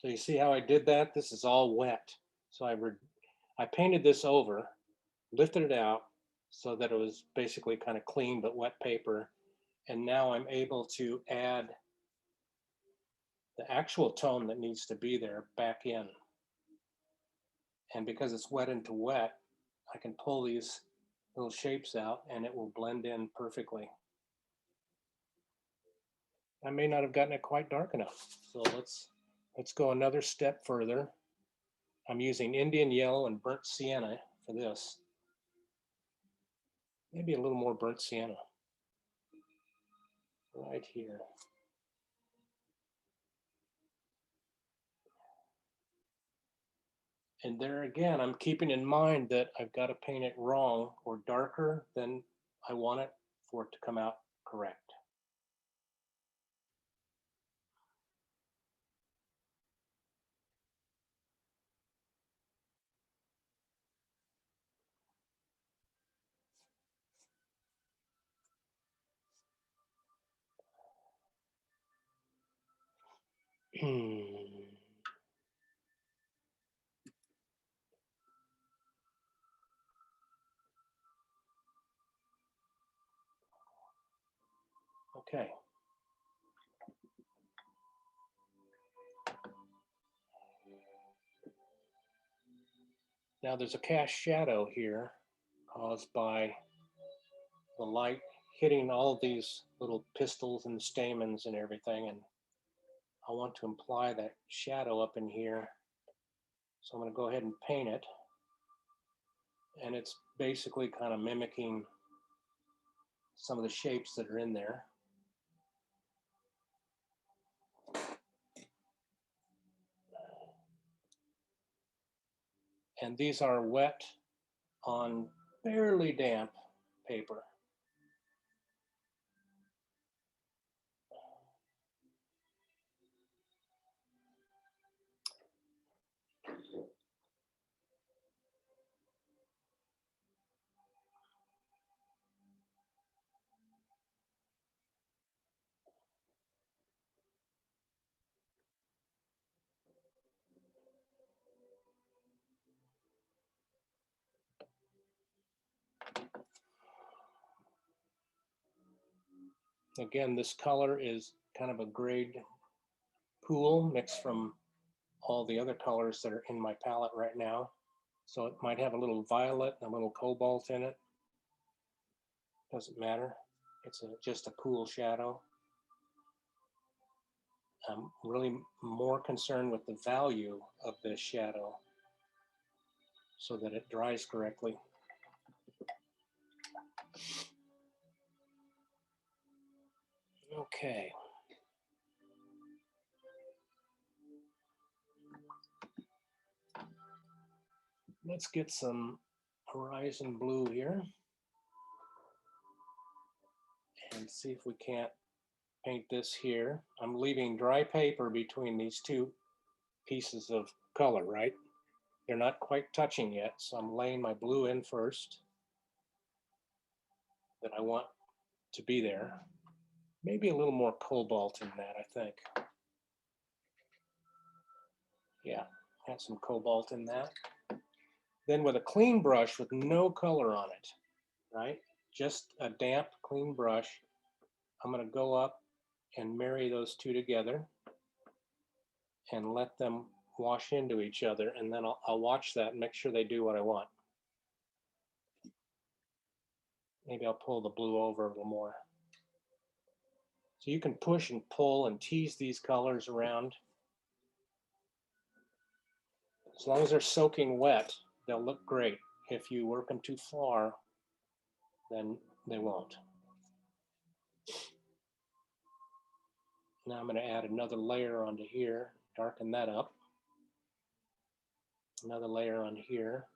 So you see how I did that? This is all wet. So I painted this over, lifted it out so that it was basically kind of clean but wet paper. And now I'm able to add the actual tone that needs to be there back in. And because it's wet into wet, I can pull these little shapes out and it will blend in perfectly. I may not have gotten it quite dark enough. So let's go another step further. I'm using Indian yellow and burnt sienna for this. Maybe a little more burnt sienna right here. And there again, I'm keeping in mind that I've got to paint it wrong or darker than I want it for it to come out correct. Okay. Now there's a cast shadow here caused by the light hitting all these little pistils and stamens and everything. And I want to imply that shadow up in here. So I'm going to go ahead and paint it. And it's basically kind of mimicking some of the shapes that are in there. And these are wet on fairly damp paper. Again, this color is kind of a grayed pool mixed from all the other colors that are in my palette right now. So it might have a little violet and a little cobalt in it. Doesn't matter. It's just a pool shadow. I'm really more concerned with the value of this shadow so that it dries correctly. Okay. Let's get some horizon blue here and see if we can't paint this here. I'm leaving dry paper between these two pieces of color, right? They're not quite touching yet, so I'm laying my blue in first that I want to be there. Maybe a little more cobalt in that, I think. Yeah, have some cobalt in that. Then with a clean brush with no color on it, right? Just a damp, clean brush, I'm gonna go up and marry those two together and let them wash into each other, and then I'll watch that and make sure they do what I want. Maybe I'll pull the blue over a little more. So you can push and pull and tease these colors around. As long as they're soaking wet, they'll look great. If you work them too far, then they won't. Now I'm going to add another layer onto here, darken that up. Another layer on here.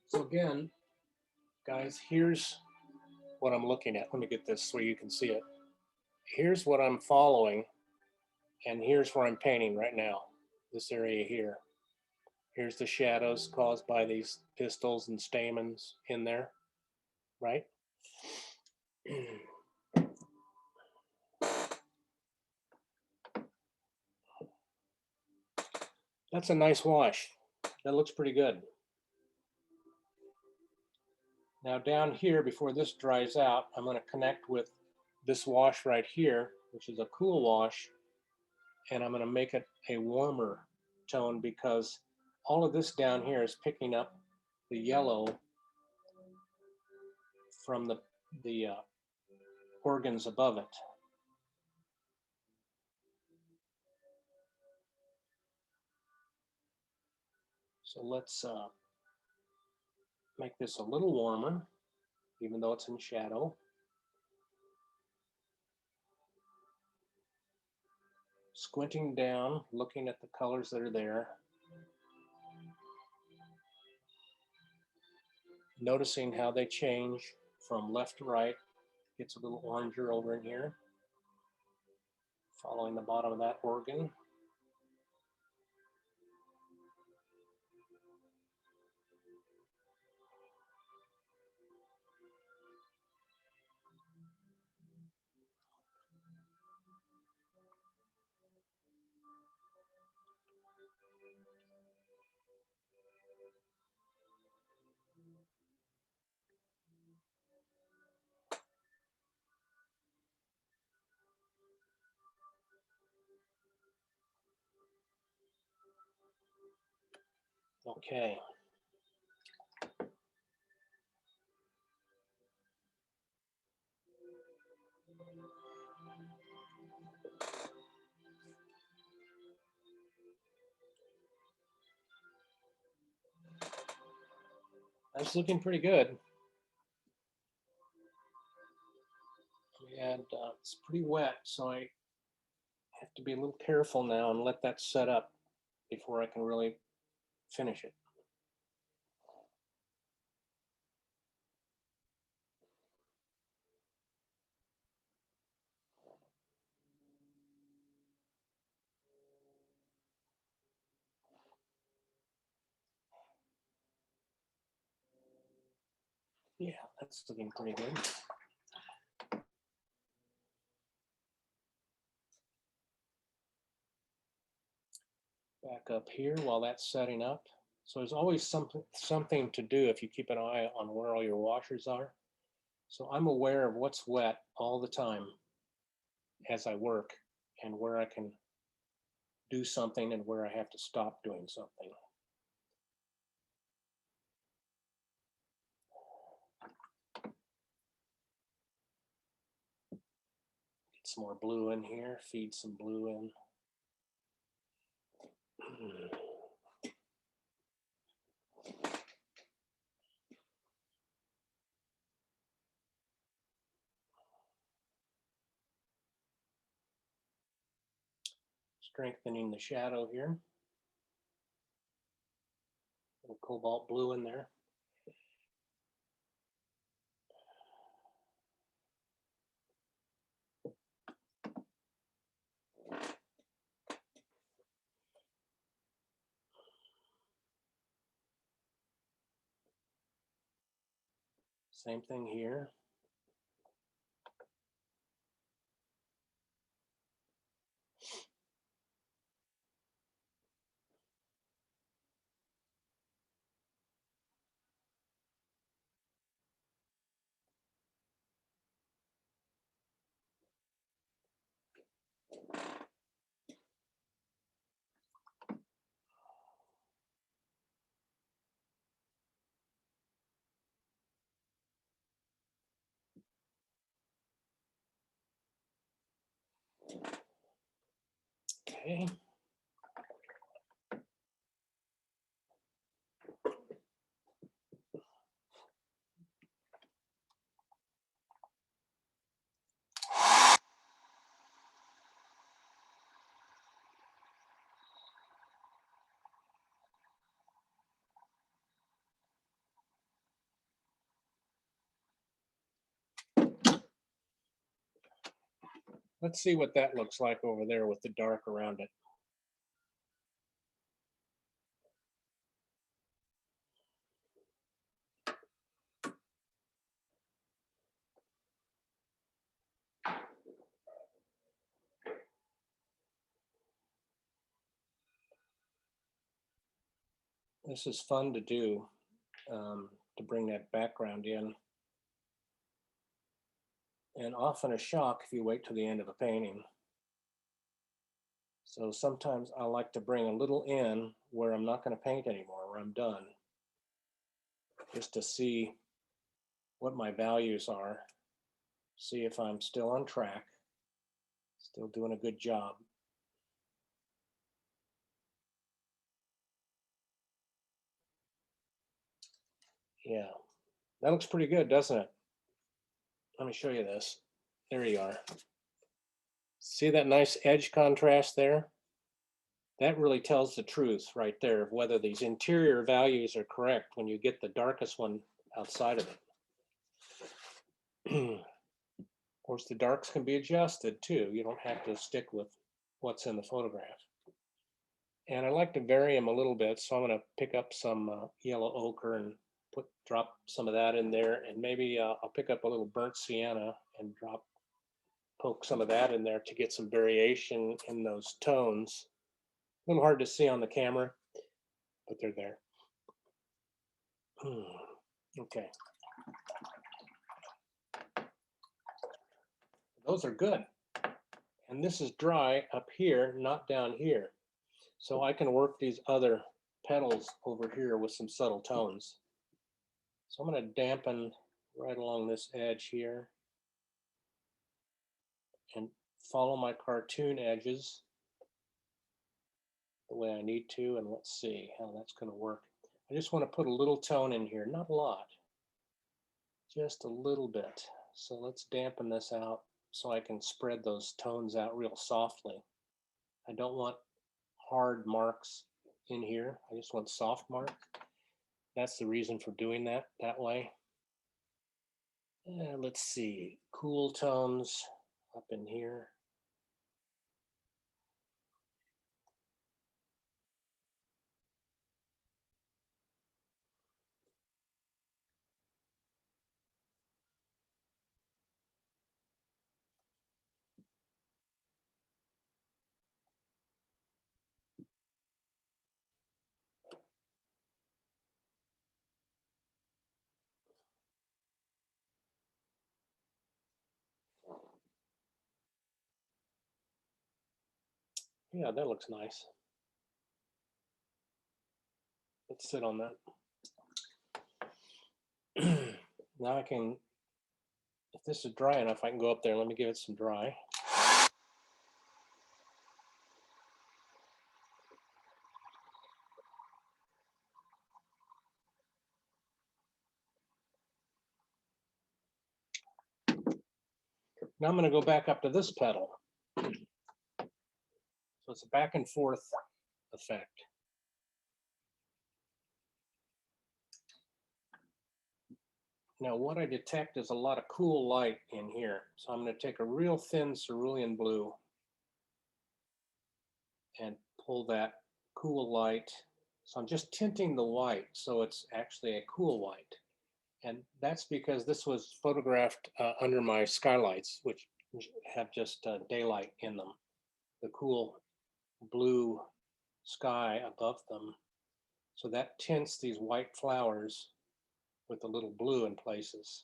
So again, guys, here's what I'm looking at. Let me get this so you can see it. Here's what I'm following, and here's where I'm painting right now, this area here. Here's the shadows caused by these pistils and stamens in there. right? That's a nice wash. That looks pretty good. Now down here, before this dries out, I'm going to connect with this wash right here, which is a cool wash, and I'm going to make it a warmer tone because all of this down here is picking up the yellow from the organs above it. So let's make this a little warmer, even though it's in shadow. Squinting down, looking at the colors that are there. Noticing how they change from left to right. Gets a little oranger over in here. Following the bottom of that organ. Okay. That's looking pretty good. And it's pretty wet, so I have to be a little careful now and let that set up before I can really finish it. Yeah, that's looking pretty good. Back up here while that's setting up. So there's always something to do if you keep an eye on where all your washers are. So I'm aware of what's wet all the time as I work and where I can do something and where I have to stop doing something. Get some more blue in here, feed some blue in. Strengthening the shadow here. A little cobalt blue in there. Same thing here. Okay. Let's see what that looks like over there with the dark around it. This is fun to do, to bring that background in. And often a shock if you wait till the end of a painting. So sometimes I like to bring a little in where I'm not going to paint anymore, where I'm done, just to see what my values are, see if I'm still on track, still doing a good job. Yeah, that looks pretty good, doesn't it? Let me show you this. There you are. See that nice edge contrast there? That really tells the truth right there of whether these interior values are correct when you get the darkest one outside of it. Of course, the darks can be adjusted too. You don't have to stick with what's in the photograph. And I like to vary them a little bit, so I'm going to pick up some yellow ochre and drop some of that in there, and maybe I'll pick up a little burnt sienna and poke some of that in there to get some variation in those tones. A little hard to see on the camera, but they're there. Okay. Those are good. And this is dry up here, not down here. So I can work these other petals over here with some subtle tones. So I'm going to dampen right along this edge here and follow my cartoon edges the way I need to. And let's see how that's going to work. I just want to put a little tone in here, not a lot, just a little bit. So let's dampen this out so I can spread those tones out real softly. I don't want hard marks in here. I just want soft marks. That's the reason for doing that way. Let's see, cool tones up in here. Yeah, that looks nice. Let's sit on that. Now I can, if this is dry enough, I can go up there. Let me give it some dry. Now I'm going to go back up to this petal. So it's a back and forth effect. Now what I detect is a lot of cool light in here. So I'm going to take a real thin cerulean blue and pull that cool light. So I'm just tinting the white so it's actually a cool white. And that's because this was photographed under my skylights, which have just daylight in them. The cool blue sky above them. So that tints these white flowers with a little blue in places.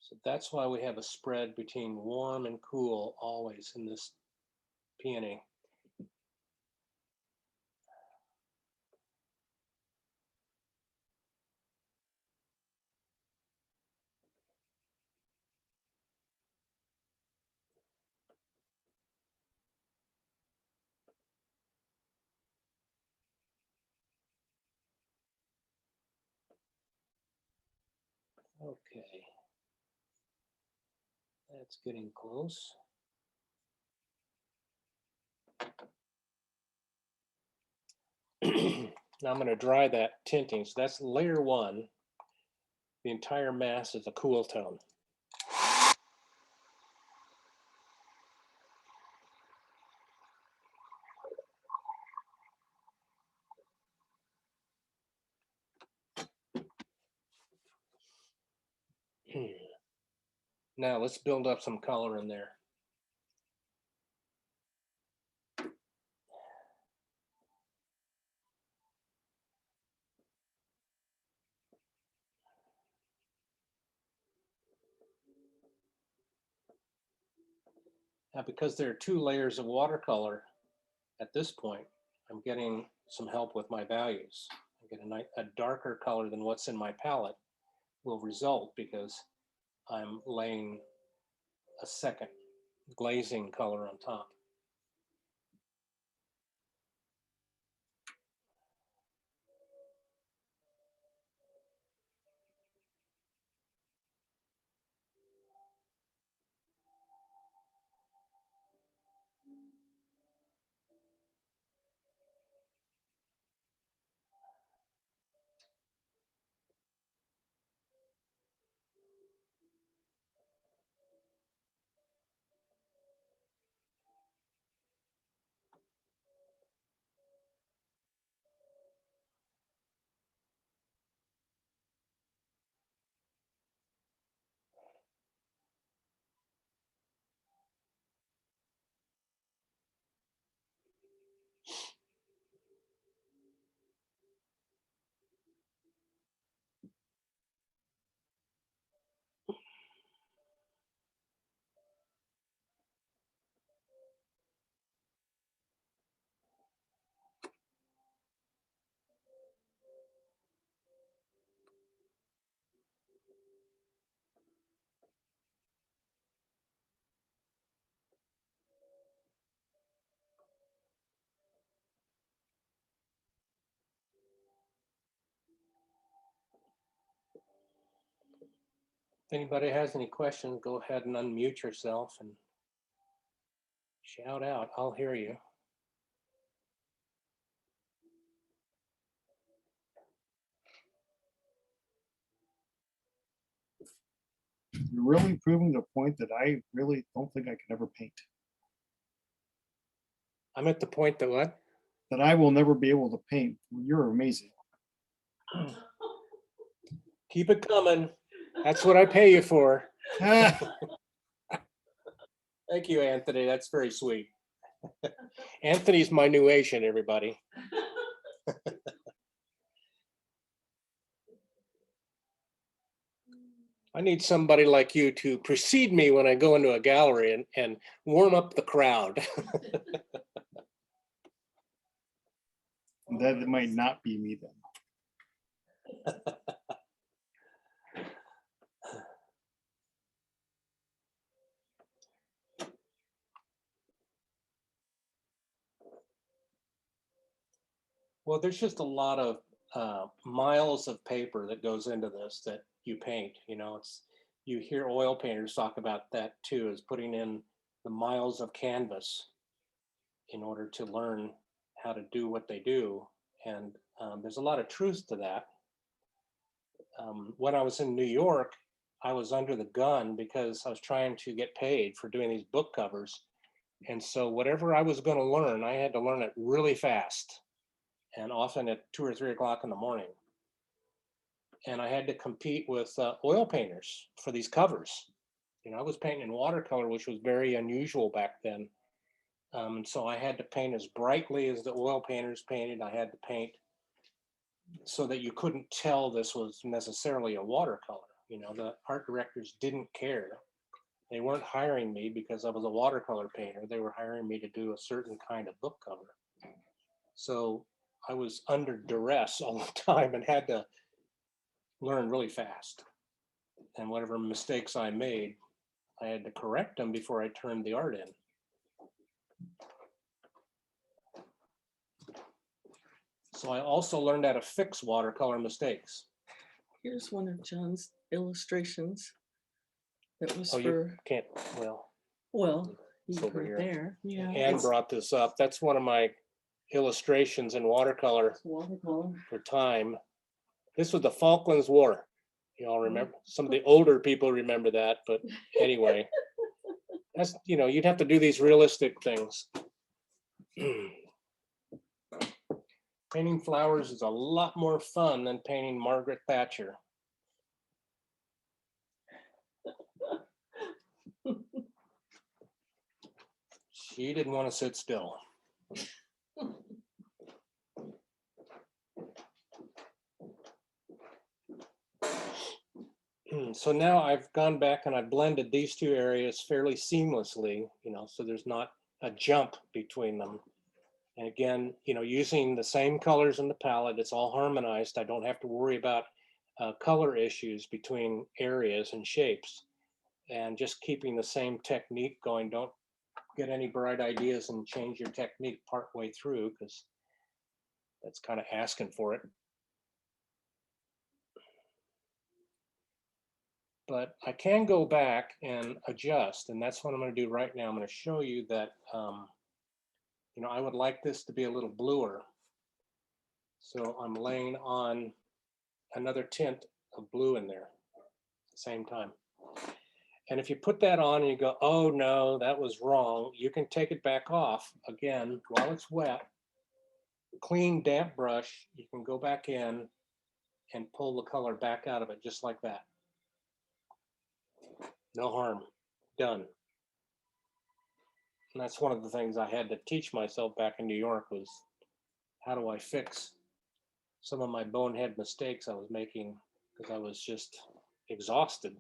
So that's why we have a spread between warm and cool always in this peony. Okay, that's getting close. Now I'm going to dry that tinting. So that's layer one. The entire mass is a cool tone. Now let's build up some color in there. Now, because there are 2 layers of watercolor at this point, I'm getting some help with my values. I get a darker color than what's in my palette will result because I'm laying a second glazing color on top. If anybody has any questions, go ahead and unmute yourself and shout out. I'll hear you. You're really proving the point that I really don't think I can ever paint. I'm at the point that what? That I will never be able to paint. You're amazing. Keep it coming. That's what I pay you for. Ah, Thank you, Anthony. That's very sweet. Anthony's my new Asian, everybody. I need somebody like you to precede me when I go into a gallery and warm up the crowd. that might not be me then. Well, there's just a lot of miles of paper that goes into this that you paint. You know, you hear oil painters talk about that too, is putting in the miles of canvas in order to learn how to do what they do. And there's a lot of truth to that. When I was in New York, I was under the gun because I was trying to get paid for doing these book covers. And so whatever I was going to learn, I had to learn it really fast, and often at 2 or 3 o'clock in the morning. And I had to compete with oil painters for these covers. You know, I was painting in watercolor, which was very unusual back then. And so I had to paint as brightly as the oil painters painted. I had to paint so that you couldn't tell this was necessarily a watercolor. You know, the art directors didn't care. They weren't hiring me because I was a watercolor painter. They were hiring me to do a certain kind of book cover. So I was under duress all the time and had to learn really fast. And whatever mistakes I made, I had to correct them before I turned the art in. So I also learned how to fix watercolor mistakes. Here's one of John's illustrations. That was Oh, you for, can't, well, well, it's you over put it here. there. Yeah. Anne it's brought this up. That's one of my illustrations in watercolor watercolor. for time. This was the Falklands War. You all remember? Some of the older people remember that, but anyway, that's, you know, you'd have to do these realistic things. Painting flowers is a lot more fun than painting Margaret Thatcher. She didn't want to sit still. So now I've gone back and I've blended these two areas fairly seamlessly, so there's not a jump between them. And again, using the same colors in the palette, it's all harmonized. I don't have to worry about color issues between areas and shapes, and just keeping the same technique going. Don't get any bright ideas and change your technique partway through, because that's kind of asking for it. But I can go back and adjust, and that's what I'm going to do right now. I'm going to show you that, I would like this to be a little bluer. So I'm laying on another tint of blue in there at the same time. And if you put that on and you go, oh no, that was wrong, you can take it back off again while it's wet. Clean, damp brush, you can go back in and pull the color back out of it just like that. No harm, done. And that's one of the things I had to teach myself back in New York, was how do I fix some of my bonehead mistakes I was making, because I was just exhausted.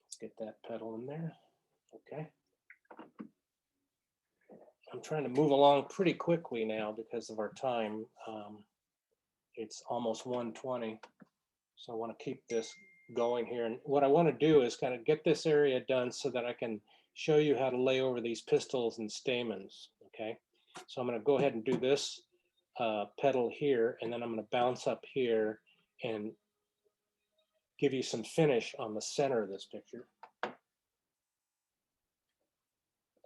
Let's get that petal in there. Okay. I'm trying to move along pretty quickly now because of our time. It's almost 1:20, so I want to keep this going here. And what I want to do is kind of get this area done so that I can show you how to lay over these pistils and stamens. Okay, so I'm going to go ahead and do this petal here, and then I'm going to bounce up here and give you some finish on the center of this picture.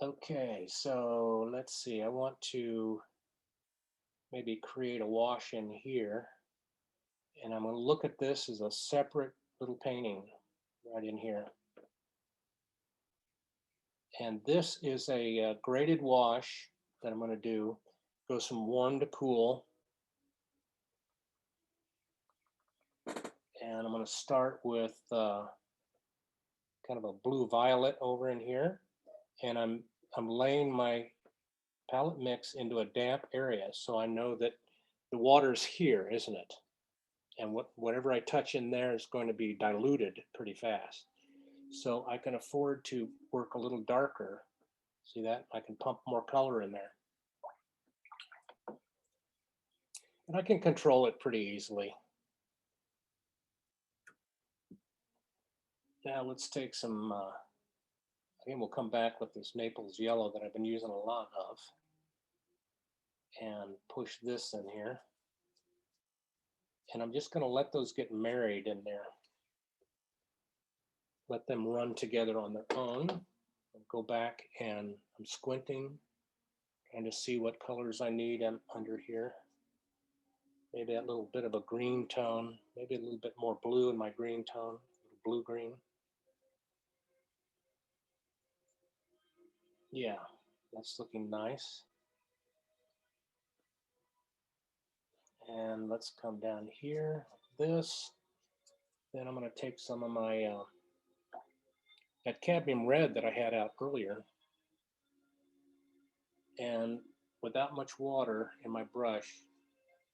Okay, so let's see. I want to maybe create a wash in here, and I'm going to look at this as a separate little painting right in here. And this is a graded wash that I'm going to do. Goes from warm to cool. And I'm going to start with kind of a blue violet over in here. And I'm laying my palette mix into a damp area, so I know that the water's here, isn't it? And whatever I touch in there is going to be diluted pretty fast. So I can afford to work a little darker. See that? I can pump more color in there. And I can control it pretty easily. Now let's take some, again, we'll come back with this Naples yellow that I've been using a lot of, and push this in here. And I'm just going to let those get married in there. Let them run together on their own. I'll go back and I'm squinting, trying to see what colors I need under here. Maybe that little bit of a green tone, maybe a little bit more blue in my green tone, blue-green. Yeah, that's looking nice. And let's come down here like this. Then I'm going to take some of my that cadmium red that I had out earlier, and without much water in my brush,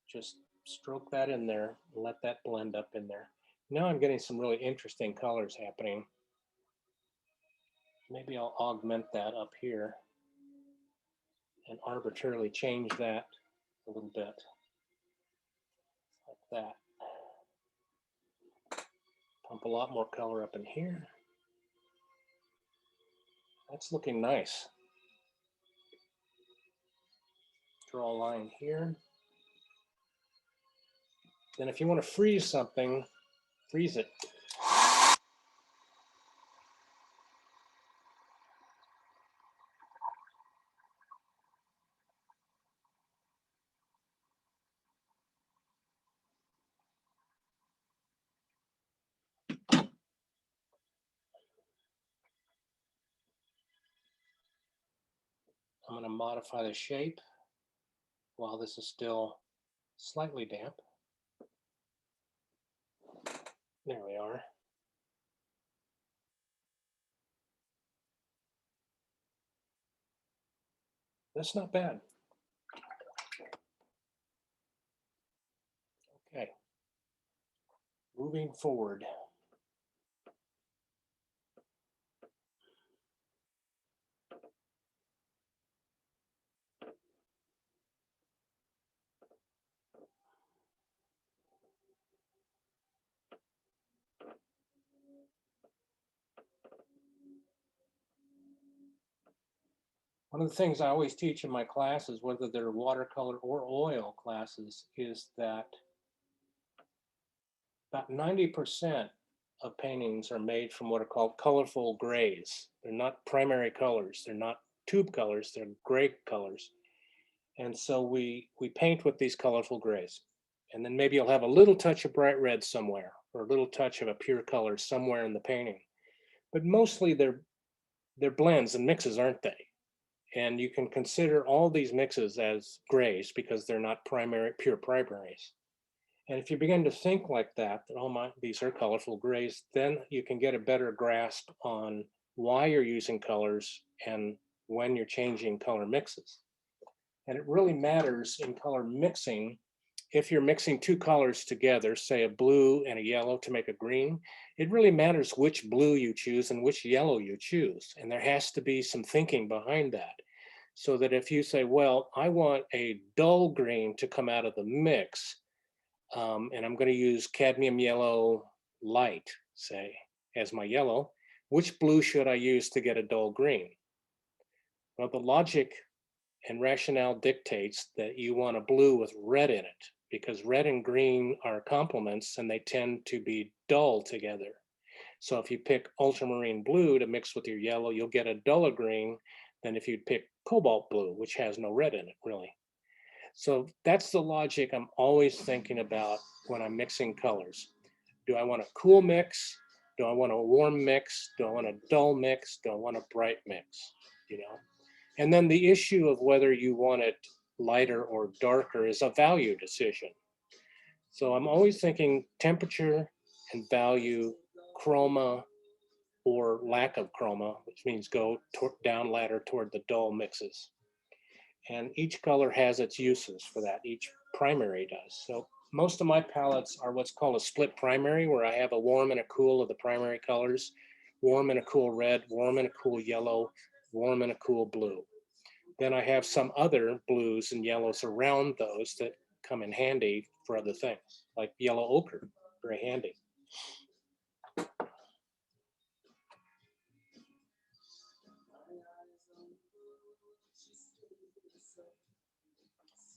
just stroke that in there and let that blend up in there. Now I'm getting some really interesting colors happening. Maybe I'll augment that up here and arbitrarily change that a little bit, like that. Pump a lot more color up in here. That's looking nice. Draw a line here. Then if you want to freeze something, freeze it. I'm going to modify the shape while this is still Slightly damp. There we are. That's not bad. Okay. Moving forward. One of the things I always teach in my classes, whether they're watercolor or oil classes, is that about 90% of paintings are made from what are called colorful grays. They're not primary colors. They're not tube colors. They're gray colors. And so we paint with these colorful grays. And then maybe you'll have a little touch of bright red somewhere, or a little touch of a pure color somewhere in the painting. But mostly they're blends and mixes, aren't they? And you can consider all these mixes as grays because they're not pure primaries. And if you begin to think like that, oh these are colorful grays, then you can get a better grasp on why you're using colors and when you're changing color mixes. And it really matters in color mixing. If you're mixing two colors together, say a blue and a yellow to make a green, it really matters which blue you choose and which yellow you choose. And there has to be some thinking behind that. So that if you say, well, I want a dull green to come out of the mix, and I'm going to use cadmium yellow light, say, as my yellow, which blue should I use to get a dull green? Well, the logic and rationale dictates that you want a blue with red in it, because red and green are complements and they tend to be dull together. So if you pick ultramarine blue to mix with your yellow, you'll get a duller green than if you'd pick cobalt blue, which has no red in it, really. So that's the logic I'm always thinking about when I'm mixing colors. Do I want a cool mix? Do I want a warm mix? Do I want a dull mix? Do I want a bright mix? You know? And then the issue of whether you want it lighter or darker is a value decision. So I'm always thinking temperature and value, chroma, or lack of chroma, which means go down ladder toward the dull mixes. And each color has its uses for that. Each primary does. So most of my palettes are what's called a split primary, where I have a warm and a cool of the primary colors, warm and a cool red, warm and a cool yellow, warm and a cool blue. Then I have some other blues and yellows around those that come in handy for other things, like yellow ochre, very handy.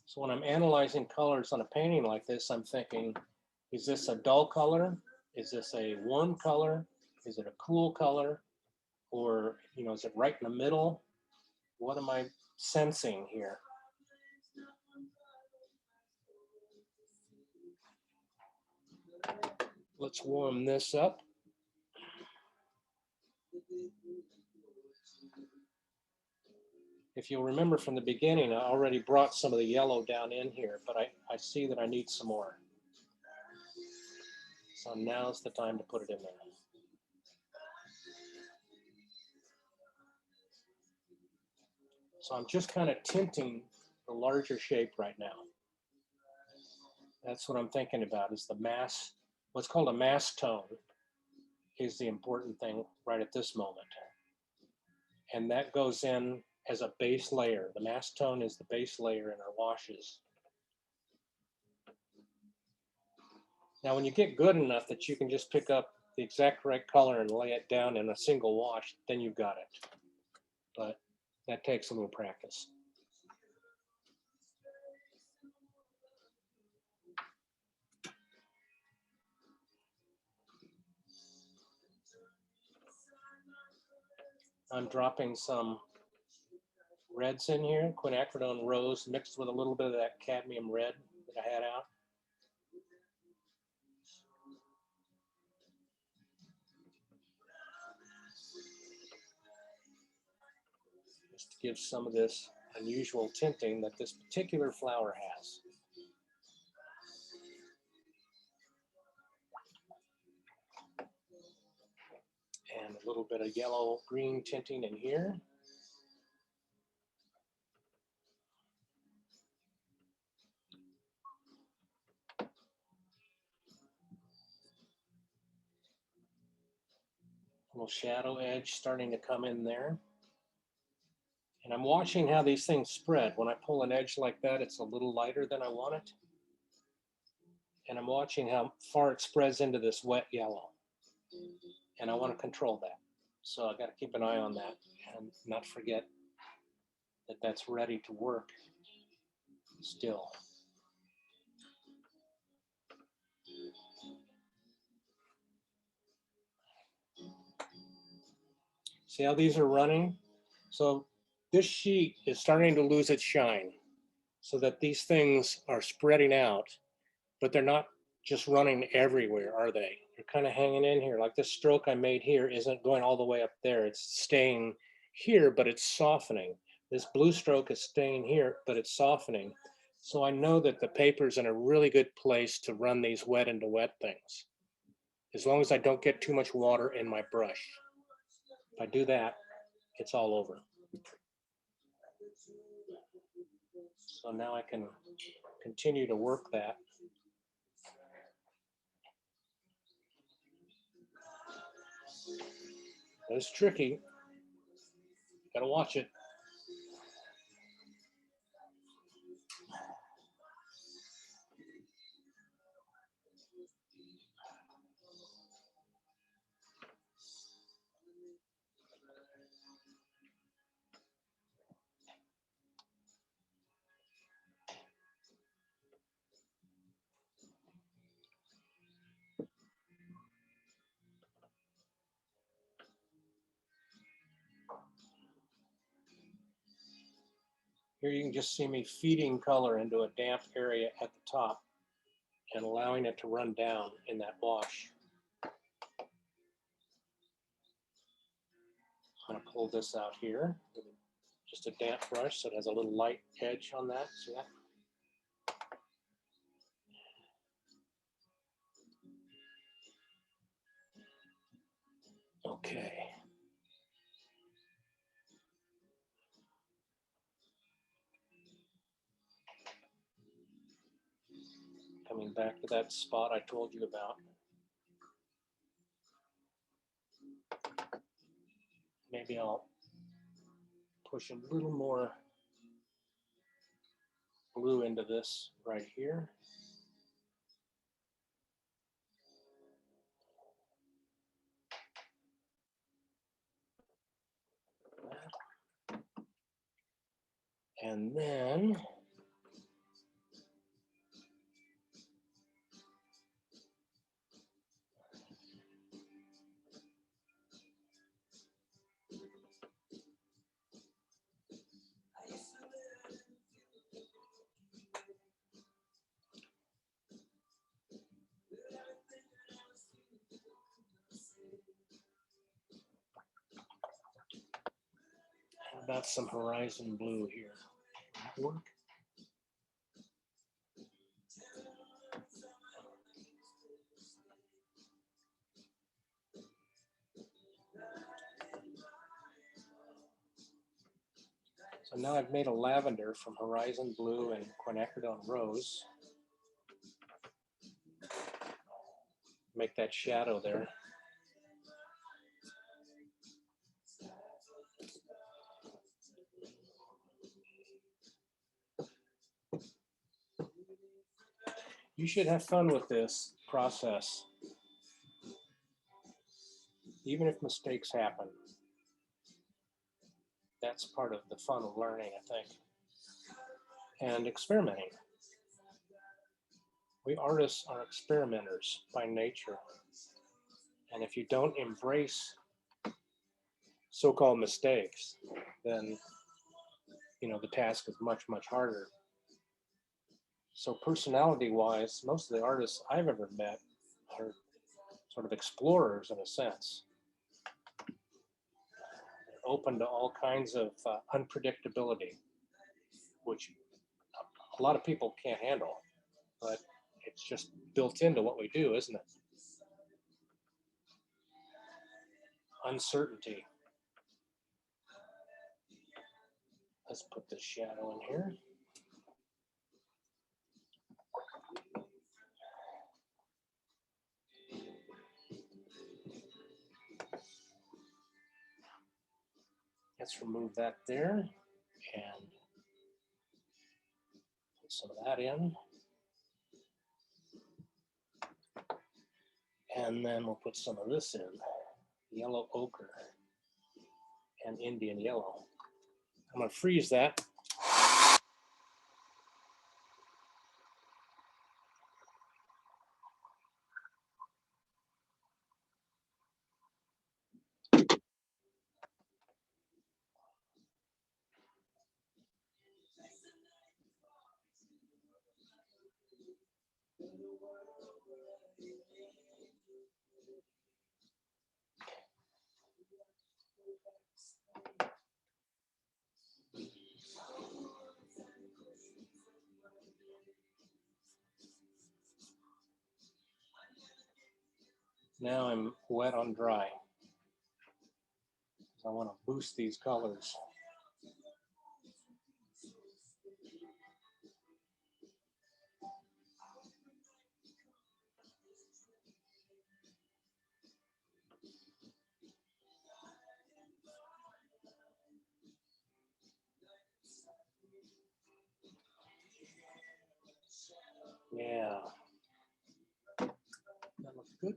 So when I'm analyzing colors on a painting like this, I'm thinking, is this a dull color? Is this a warm color? Is it a cool color? Or, is it right in the middle? What am I sensing here? Let's warm this up. If you'll remember from the beginning, I already brought some of the yellow down in here, but I see that I need some more. So now's the time to put it in there. So I'm just kind of tinting the larger shape right now. That's what I'm thinking about, is the mass. What's called a mass tone is the important thing right at this moment. And that goes in as a base layer. The mass tone is the base layer in our washes. Now, when you get good enough that you can just pick up the exact right color and lay it down in a single wash, then you've got it. But that takes a little practice. I'm dropping some reds in here, quinacridone rose mixed with a little bit of that cadmium red that I had out. Just to give some of this unusual tinting that this particular flower has. And a little bit of yellow green tinting in here. A little shadow edge starting to come in there. And I'm watching how these things spread. When I pull an edge like that, it's a little lighter than I want it. And I'm watching how far it spreads into this wet yellow. And I want to control that. So I got to keep an eye on that and not forget that that's ready to work still. See how these are running? So this sheet is starting to lose its shine so that these things are spreading out, but they're not just running everywhere, are they? They're kind of hanging in here. Like this stroke I made here isn't going all the way up there. It's staying here, but it's softening. This blue stroke is staying here, but it's softening. So I know that the paper's in a really good place to run these wet into wet things, as long as I don't get too much water in my brush. If I do that, it's all over. So now I can continue to work that. It's tricky. Gotta watch it. Here you can just see me feeding color into a damp area at the top and allowing it to run down in that wash. I'm going to pull this out here with just a damp brush so it has a little light edge on that. See that? Okay. Coming back to that spot I told you about. Maybe I'll push a little more blue into this right here. And then how about some horizon blue here? Will that work? So now I've made a lavender from horizon blue and quinacridone rose. Make that shadow there. You should have fun with this process, even if mistakes happen. That's part of the fun of learning, I think, and experimenting. We artists are experimenters by nature. And if you don't embrace so-called mistakes, then the task is much, much harder. So personality-wise, most of the artists I've ever met are sort of explorers in a sense. They're open to all kinds of unpredictability, which a lot of people can't handle, but it's just built into what we do, isn't it? uncertainty. Let's put the shadow in here. Let's remove that there and put some of that in. And then we'll put some of this in, yellow ochre and Indian yellow. I'm going to freeze that. Now I'm wet on dry. I want to boost these colors. Yeah, that looks good.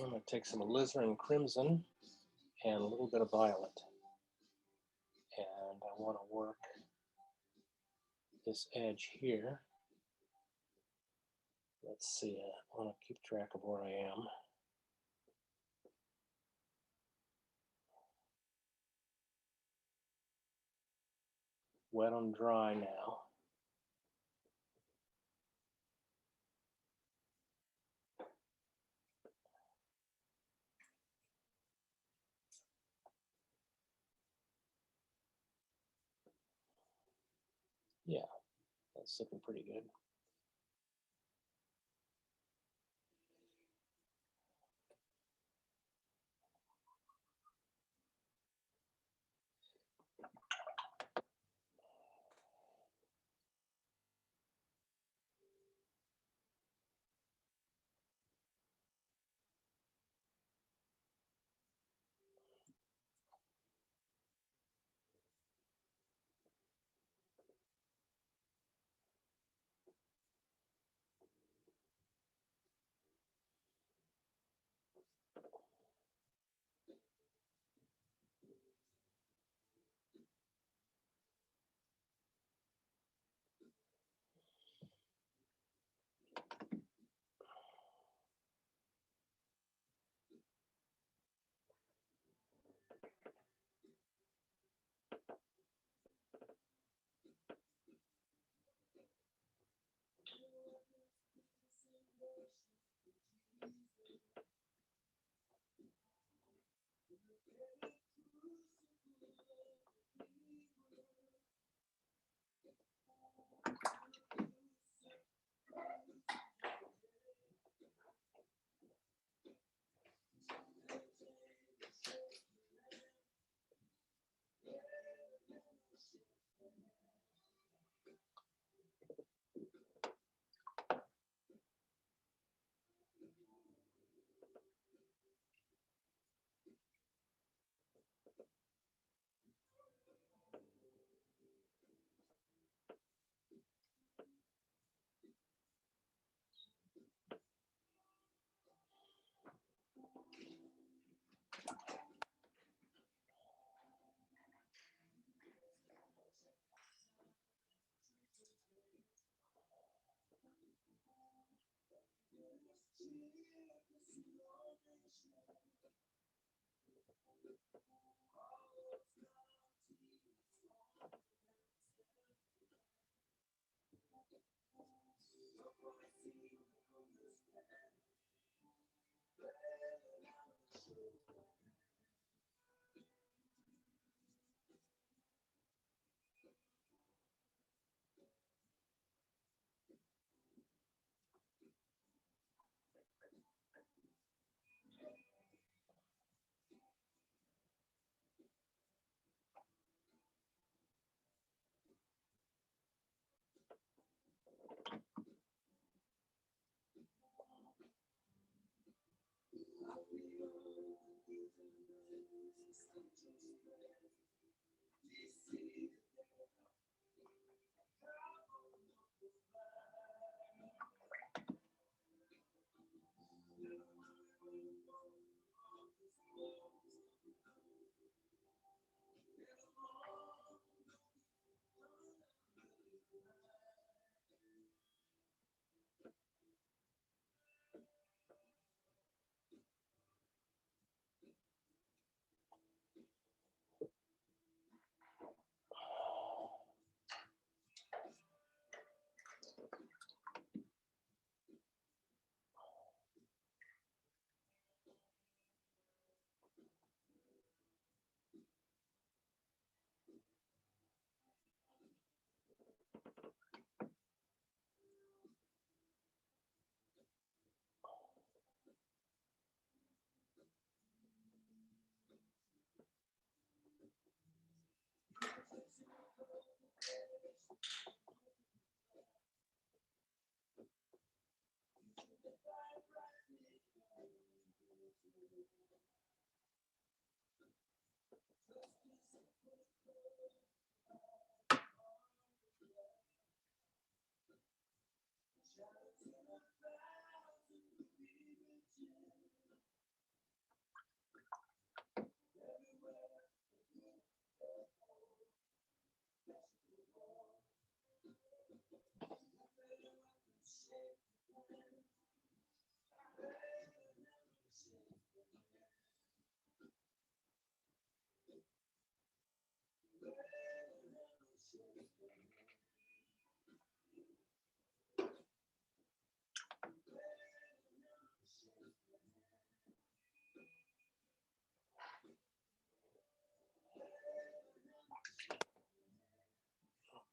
I'm going to take some alizarin crimson and a little bit of violet. And I want to work this edge here. Let's see, I want to keep track of where I am. Wet on dry now. Yeah, that's looking pretty good.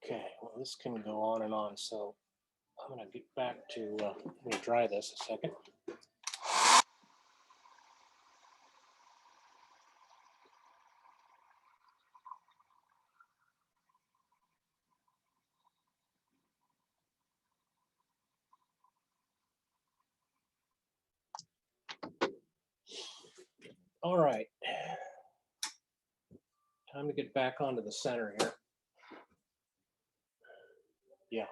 Okay, well, this can go on and on, so I'm gonna get back to, I'm gonna dry this a second. All right. Time to get back onto the center here. Yeah.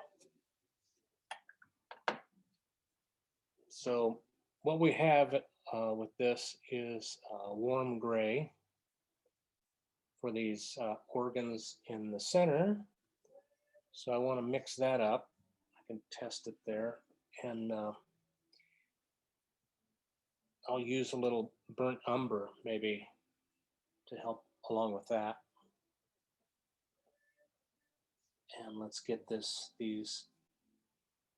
So what we have with this is warm gray for these organs in the center. So I want to mix that up. I can test it there. And I'll use a little burnt umber maybe to help along with that. And let's get these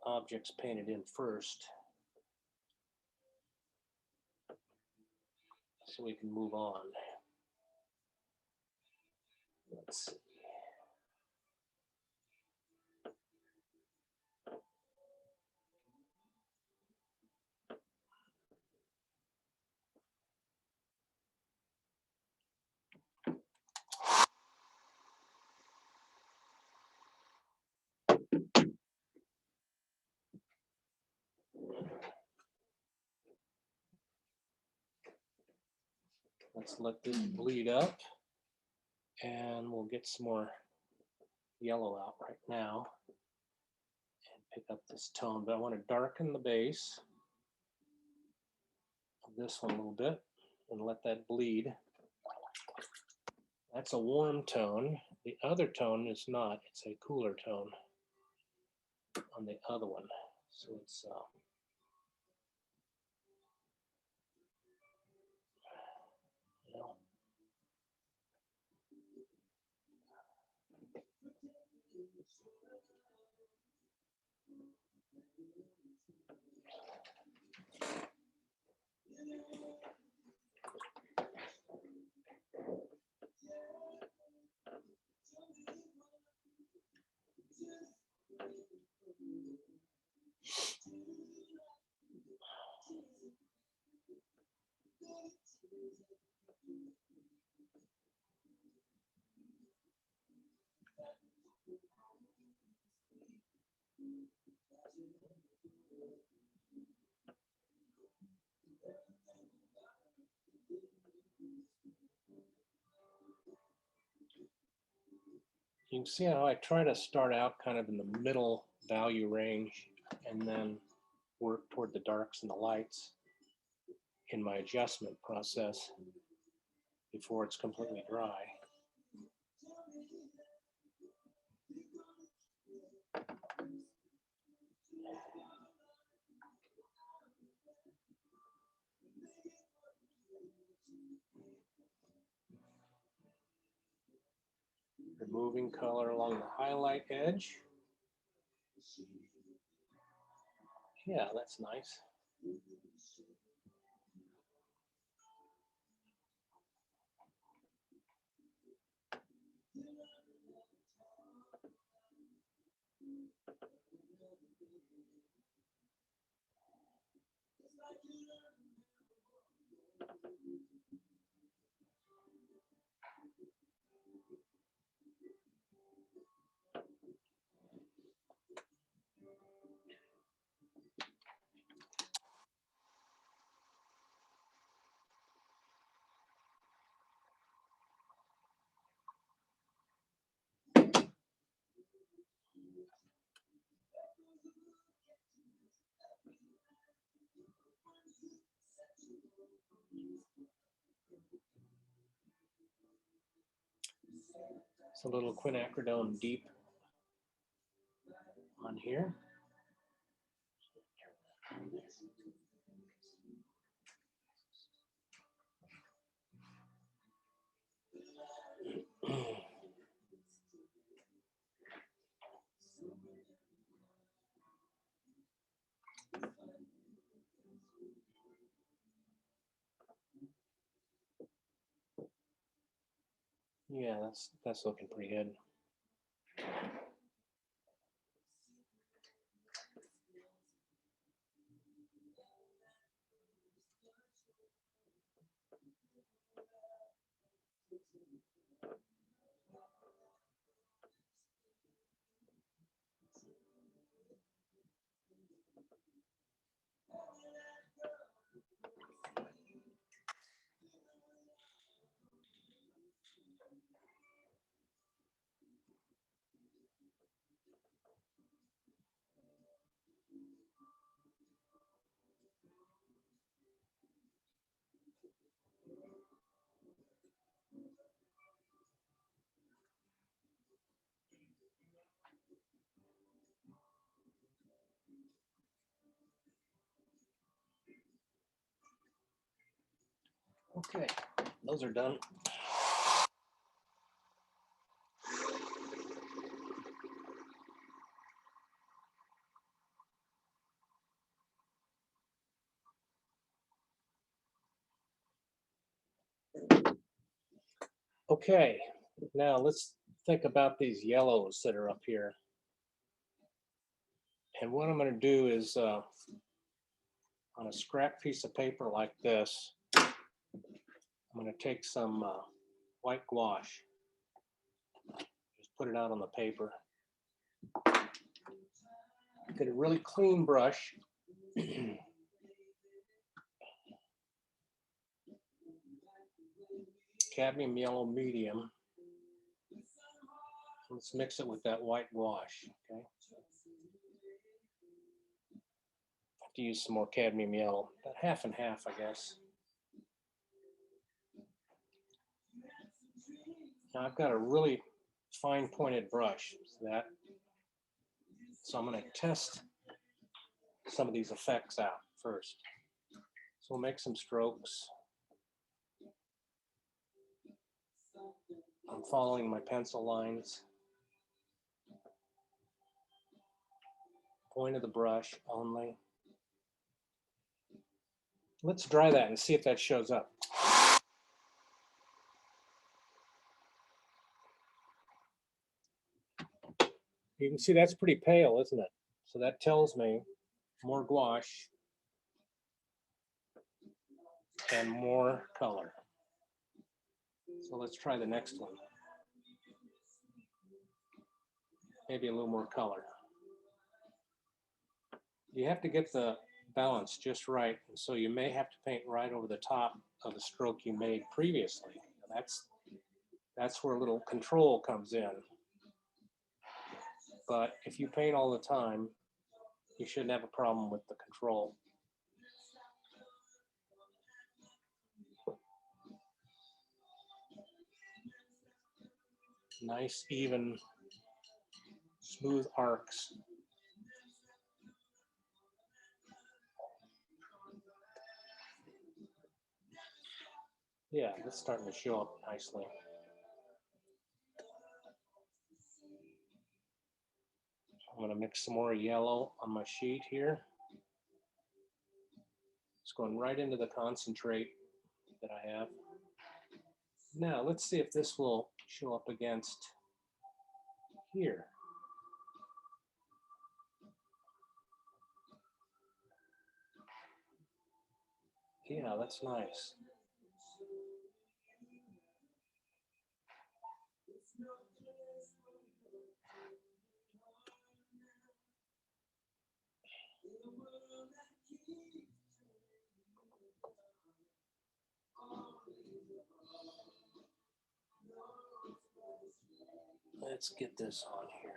objects painted in first, so we can move on. Let's see. Let's let this bleed up, and we'll get some more yellow out right now and pick up this tone. But I want to darken the base of this one a little bit and let that bleed. That's a warm tone. The other tone is not. It's a cooler tone on the other one. So it's well, You can see how I try to start out kind of in the middle value range and then work toward the darks and the lights in my adjustment process before it's completely dry. Removing color along the highlight edge. Yeah, that's nice. It's a little quinacridone deep on here. Yeah, that's looking pretty good. Okay, those are done. Okay, now let's think about these yellows that are up here. And what I'm going to do is on a scrap piece of paper like this, I'm going to take some white gouache, just put it out on the paper. Get a really clean brush. Cadmium yellow medium. Let's mix it with that white gouache, okay? Have to use some more cadmium yellow, about half and half, I guess. Now I've got a really fine pointed brush, so I'm going to test some of these effects out first. So we'll make some strokes. I'm following my pencil lines. point of the brush only. Let's dry that and see if that shows up. You can see that's pretty pale, isn't it? So that tells me more gouache and more color. So let's try the next one. Maybe a little more color. You have to get the balance just right, and so you may have to paint right over the top of the stroke you made previously. That's where a little control comes in. But if you paint all the time, you shouldn't have a problem with the control. Nice, even, smooth arcs. Yeah, it's starting to show up nicely. I'm going to mix some more yellow on my sheet here. It's going right into the concentrate that I have. Now, let's see if this will show up against here. Yeah, that's nice. Let's get this on here.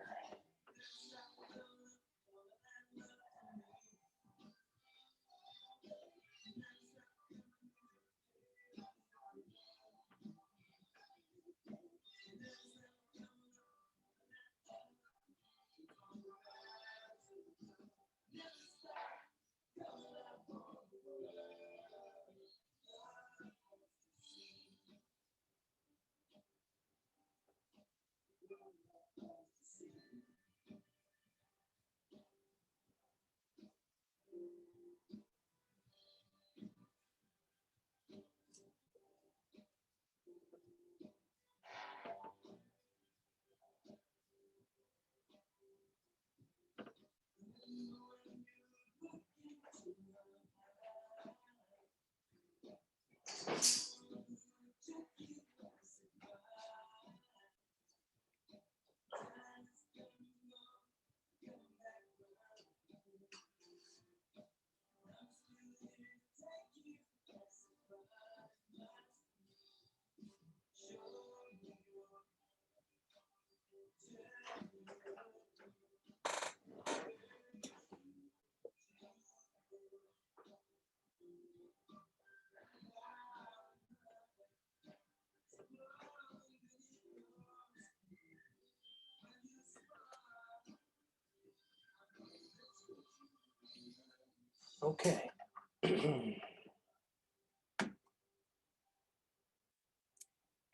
Okay.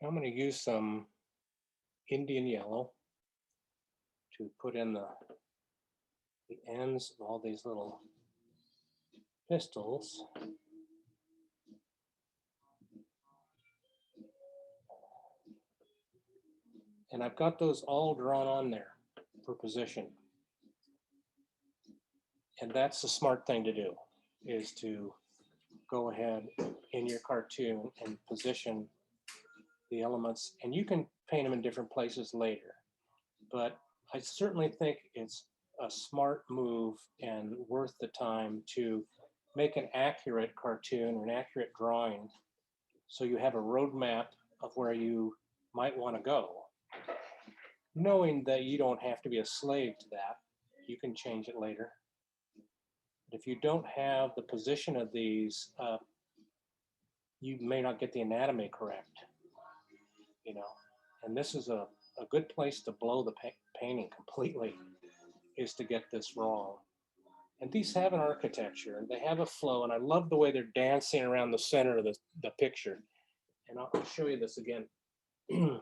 I'm going to use some Indian yellow to put in the ends of all these little pistils. And I've got those all drawn on there for position. And that's the smart thing to do, is to go ahead in your cartoon and position the elements. And you can paint them in different places later. But I certainly think it's a smart move and worth the time to make an accurate cartoon or an accurate drawing, so you have a roadmap of where you might want to go, knowing that you don't have to be a slave to that. You can change it later. But if you don't have the position of these, you may not get the anatomy correct, you know. And this is a good place to blow the painting completely, is to get this wrong. And these have an architecture, and they have a flow, and I love the way they're dancing around the center of the picture. And I'll show you this again. You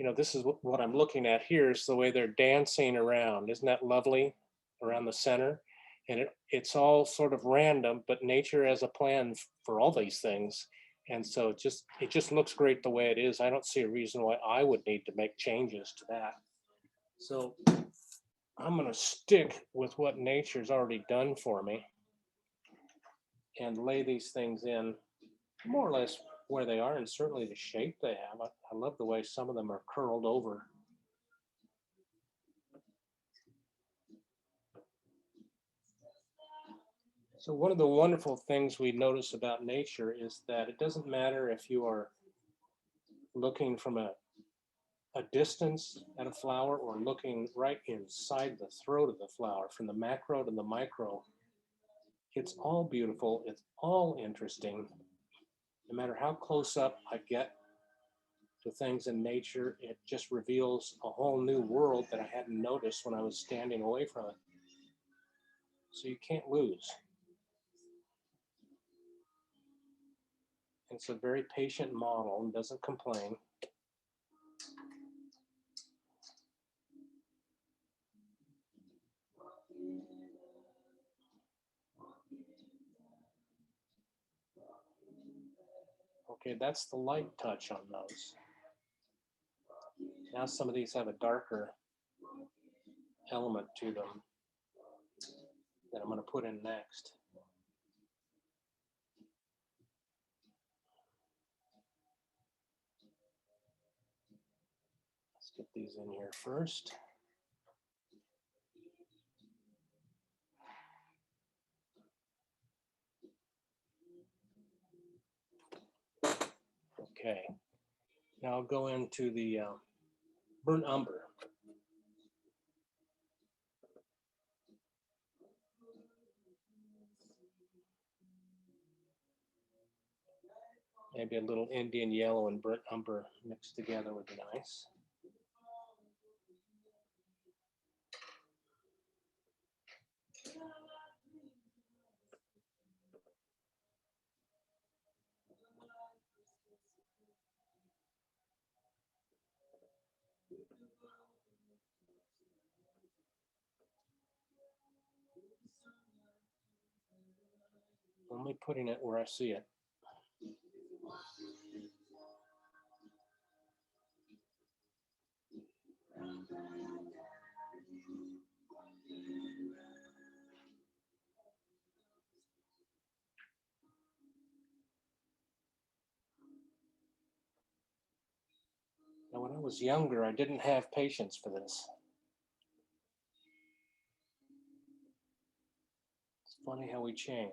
know, this is what I'm looking at here, is the way they're dancing around. Isn't that lovely? around the center. And it's all sort of random, but nature has a plan for all these things. And so it just looks great the way it is. I don't see a reason why I would need to make changes to that. So I'm going to stick with what nature's already done for me and lay these things in more or less where they are, and certainly the shape they have. I love the way some of them are curled over. So one of the wonderful things we notice about nature is that it doesn't matter if you are looking from a distance at a flower or looking right inside the throat of the flower, from the macro to the micro. It's all beautiful. It's all interesting. No matter how close up I get to things in nature, it just reveals a whole new world that I hadn't noticed when I was standing away from it. So you can't lose. It's a very patient model and doesn't complain. Okay, that's the light touch on those. Now some of these have a darker element to them that I'm going to put in next. Let's get these in here first. Okay, now I'll go into the burnt umber. Maybe a little Indian yellow and burnt umber mixed together would be nice. Only putting it where I see it. Now, when I was younger, I didn't have patience for this. It's funny how we change.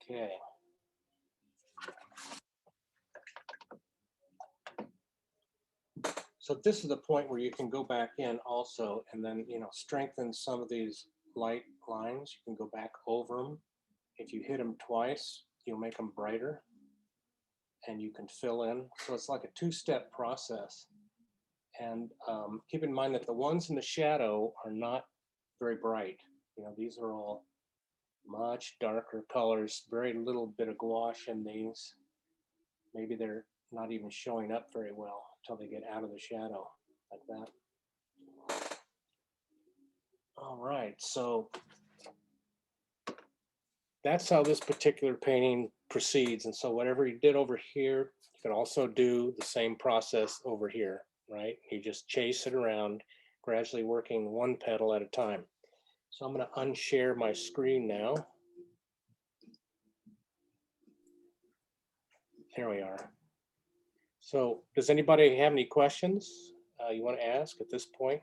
Okay. So this is the point where you can go back in also and then, strengthen some of these light lines. You can go back over them. If you hit them twice, you'll make them brighter and you can fill in. So it's like a two-step process. And keep in mind that the ones in the shadow are not very bright. These are all much darker colors, very little bit of gouache in these. Maybe they're not even showing up very well until they get out of the shadow like that. All right, so that's how this particular painting proceeds. And so whatever you did over here, you can also do the same process over here, right? You just chase it around, gradually working one petal at a time. So I'm going to unshare my screen now. There we are. So does anybody have any questions you want to ask at this point?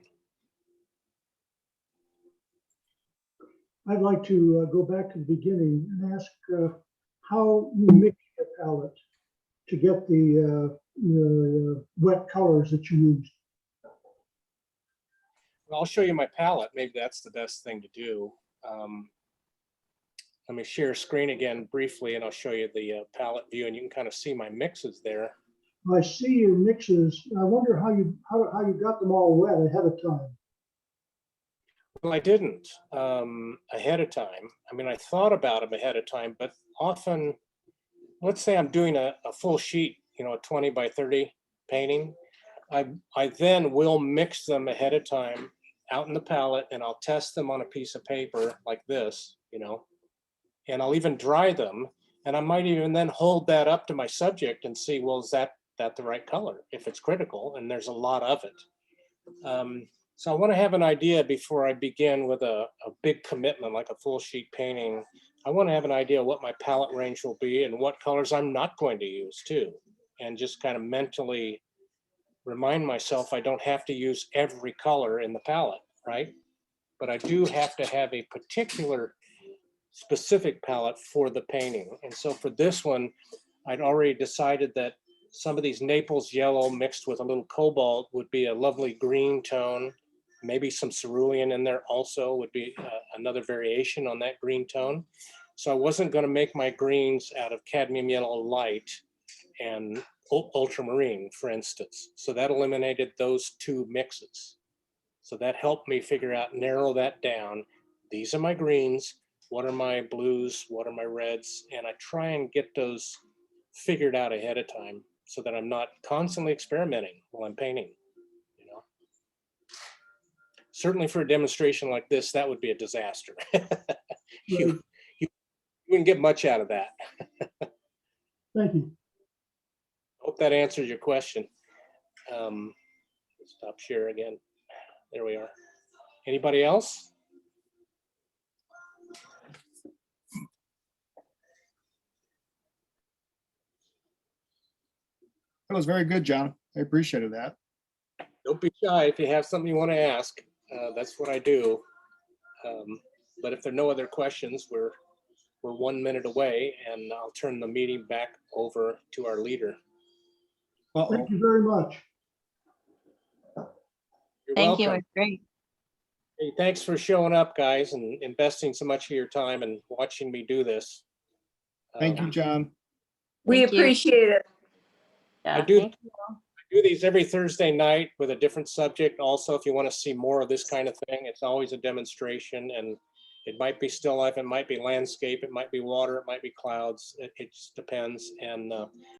I'd like to go back to the beginning and ask how you mix your palette to get the wet colors that you use. Well, I'll show you my palette. Maybe that's the best thing to do. Let me share screen again briefly, and I'll show you the palette view, and you can kind of see my mixes there. I see your mixes. I wonder how you got them all wet ahead of time. Well, I didn't ahead of time. I mean, I thought about them ahead of time, but often, let's say I'm doing a full sheet, you know, a 20 by 30 painting. I then will mix them ahead of time out in the palette, and I'll test them on a piece of paper like this, you know, and I'll even dry them. And I might even then hold that up to my subject and see, well, is that the right color if it's critical, and there's a lot of it. So I want to have an idea before I begin with a big commitment like a full sheet painting. I want to have an idea what my palette range will be and what colors I'm not going to use too, and just kind of mentally remind myself I don't have to use every color in the palette, right? But I do have to have a particular specific palette for the painting. And so for this one, I'd already decided that some of these Naples yellow mixed with a little cobalt would be a lovely green tone. Maybe some cerulean in there also would be another variation on that green tone. So I wasn't going to make my greens out of cadmium yellow light and ultramarine, for instance. So that eliminated those two mixes. So that helped me figure out, narrow that down. These are my greens. What are my blues? What are my reds? And I try and get those figured out ahead of time so that I'm not constantly experimenting while I'm painting, you know. Certainly for a demonstration like this, that would be a disaster. you wouldn't get much out of that. Thank you. Hope that answers your question. Stop share again. There we are. Anybody else? That was very good, John. I appreciated that. Don't be shy if you have something you want to ask. That's what I do. But if there are no other questions, we're 1 minute away, and I'll turn the meeting back over to our leader. Thank you very much. You're Thank you. welcome. It's great. Hey, thanks for showing up, guys, and investing so much of your time and watching me do this. Thank you, John. We Thank you. appreciate it. Yeah, I do thank you. do these every Thursday night with a different subject. Also, if you want to see more of this kind of thing, it's always a demonstration, and it might be still life, it might be landscape, it might be water, it might be clouds. It just depends. And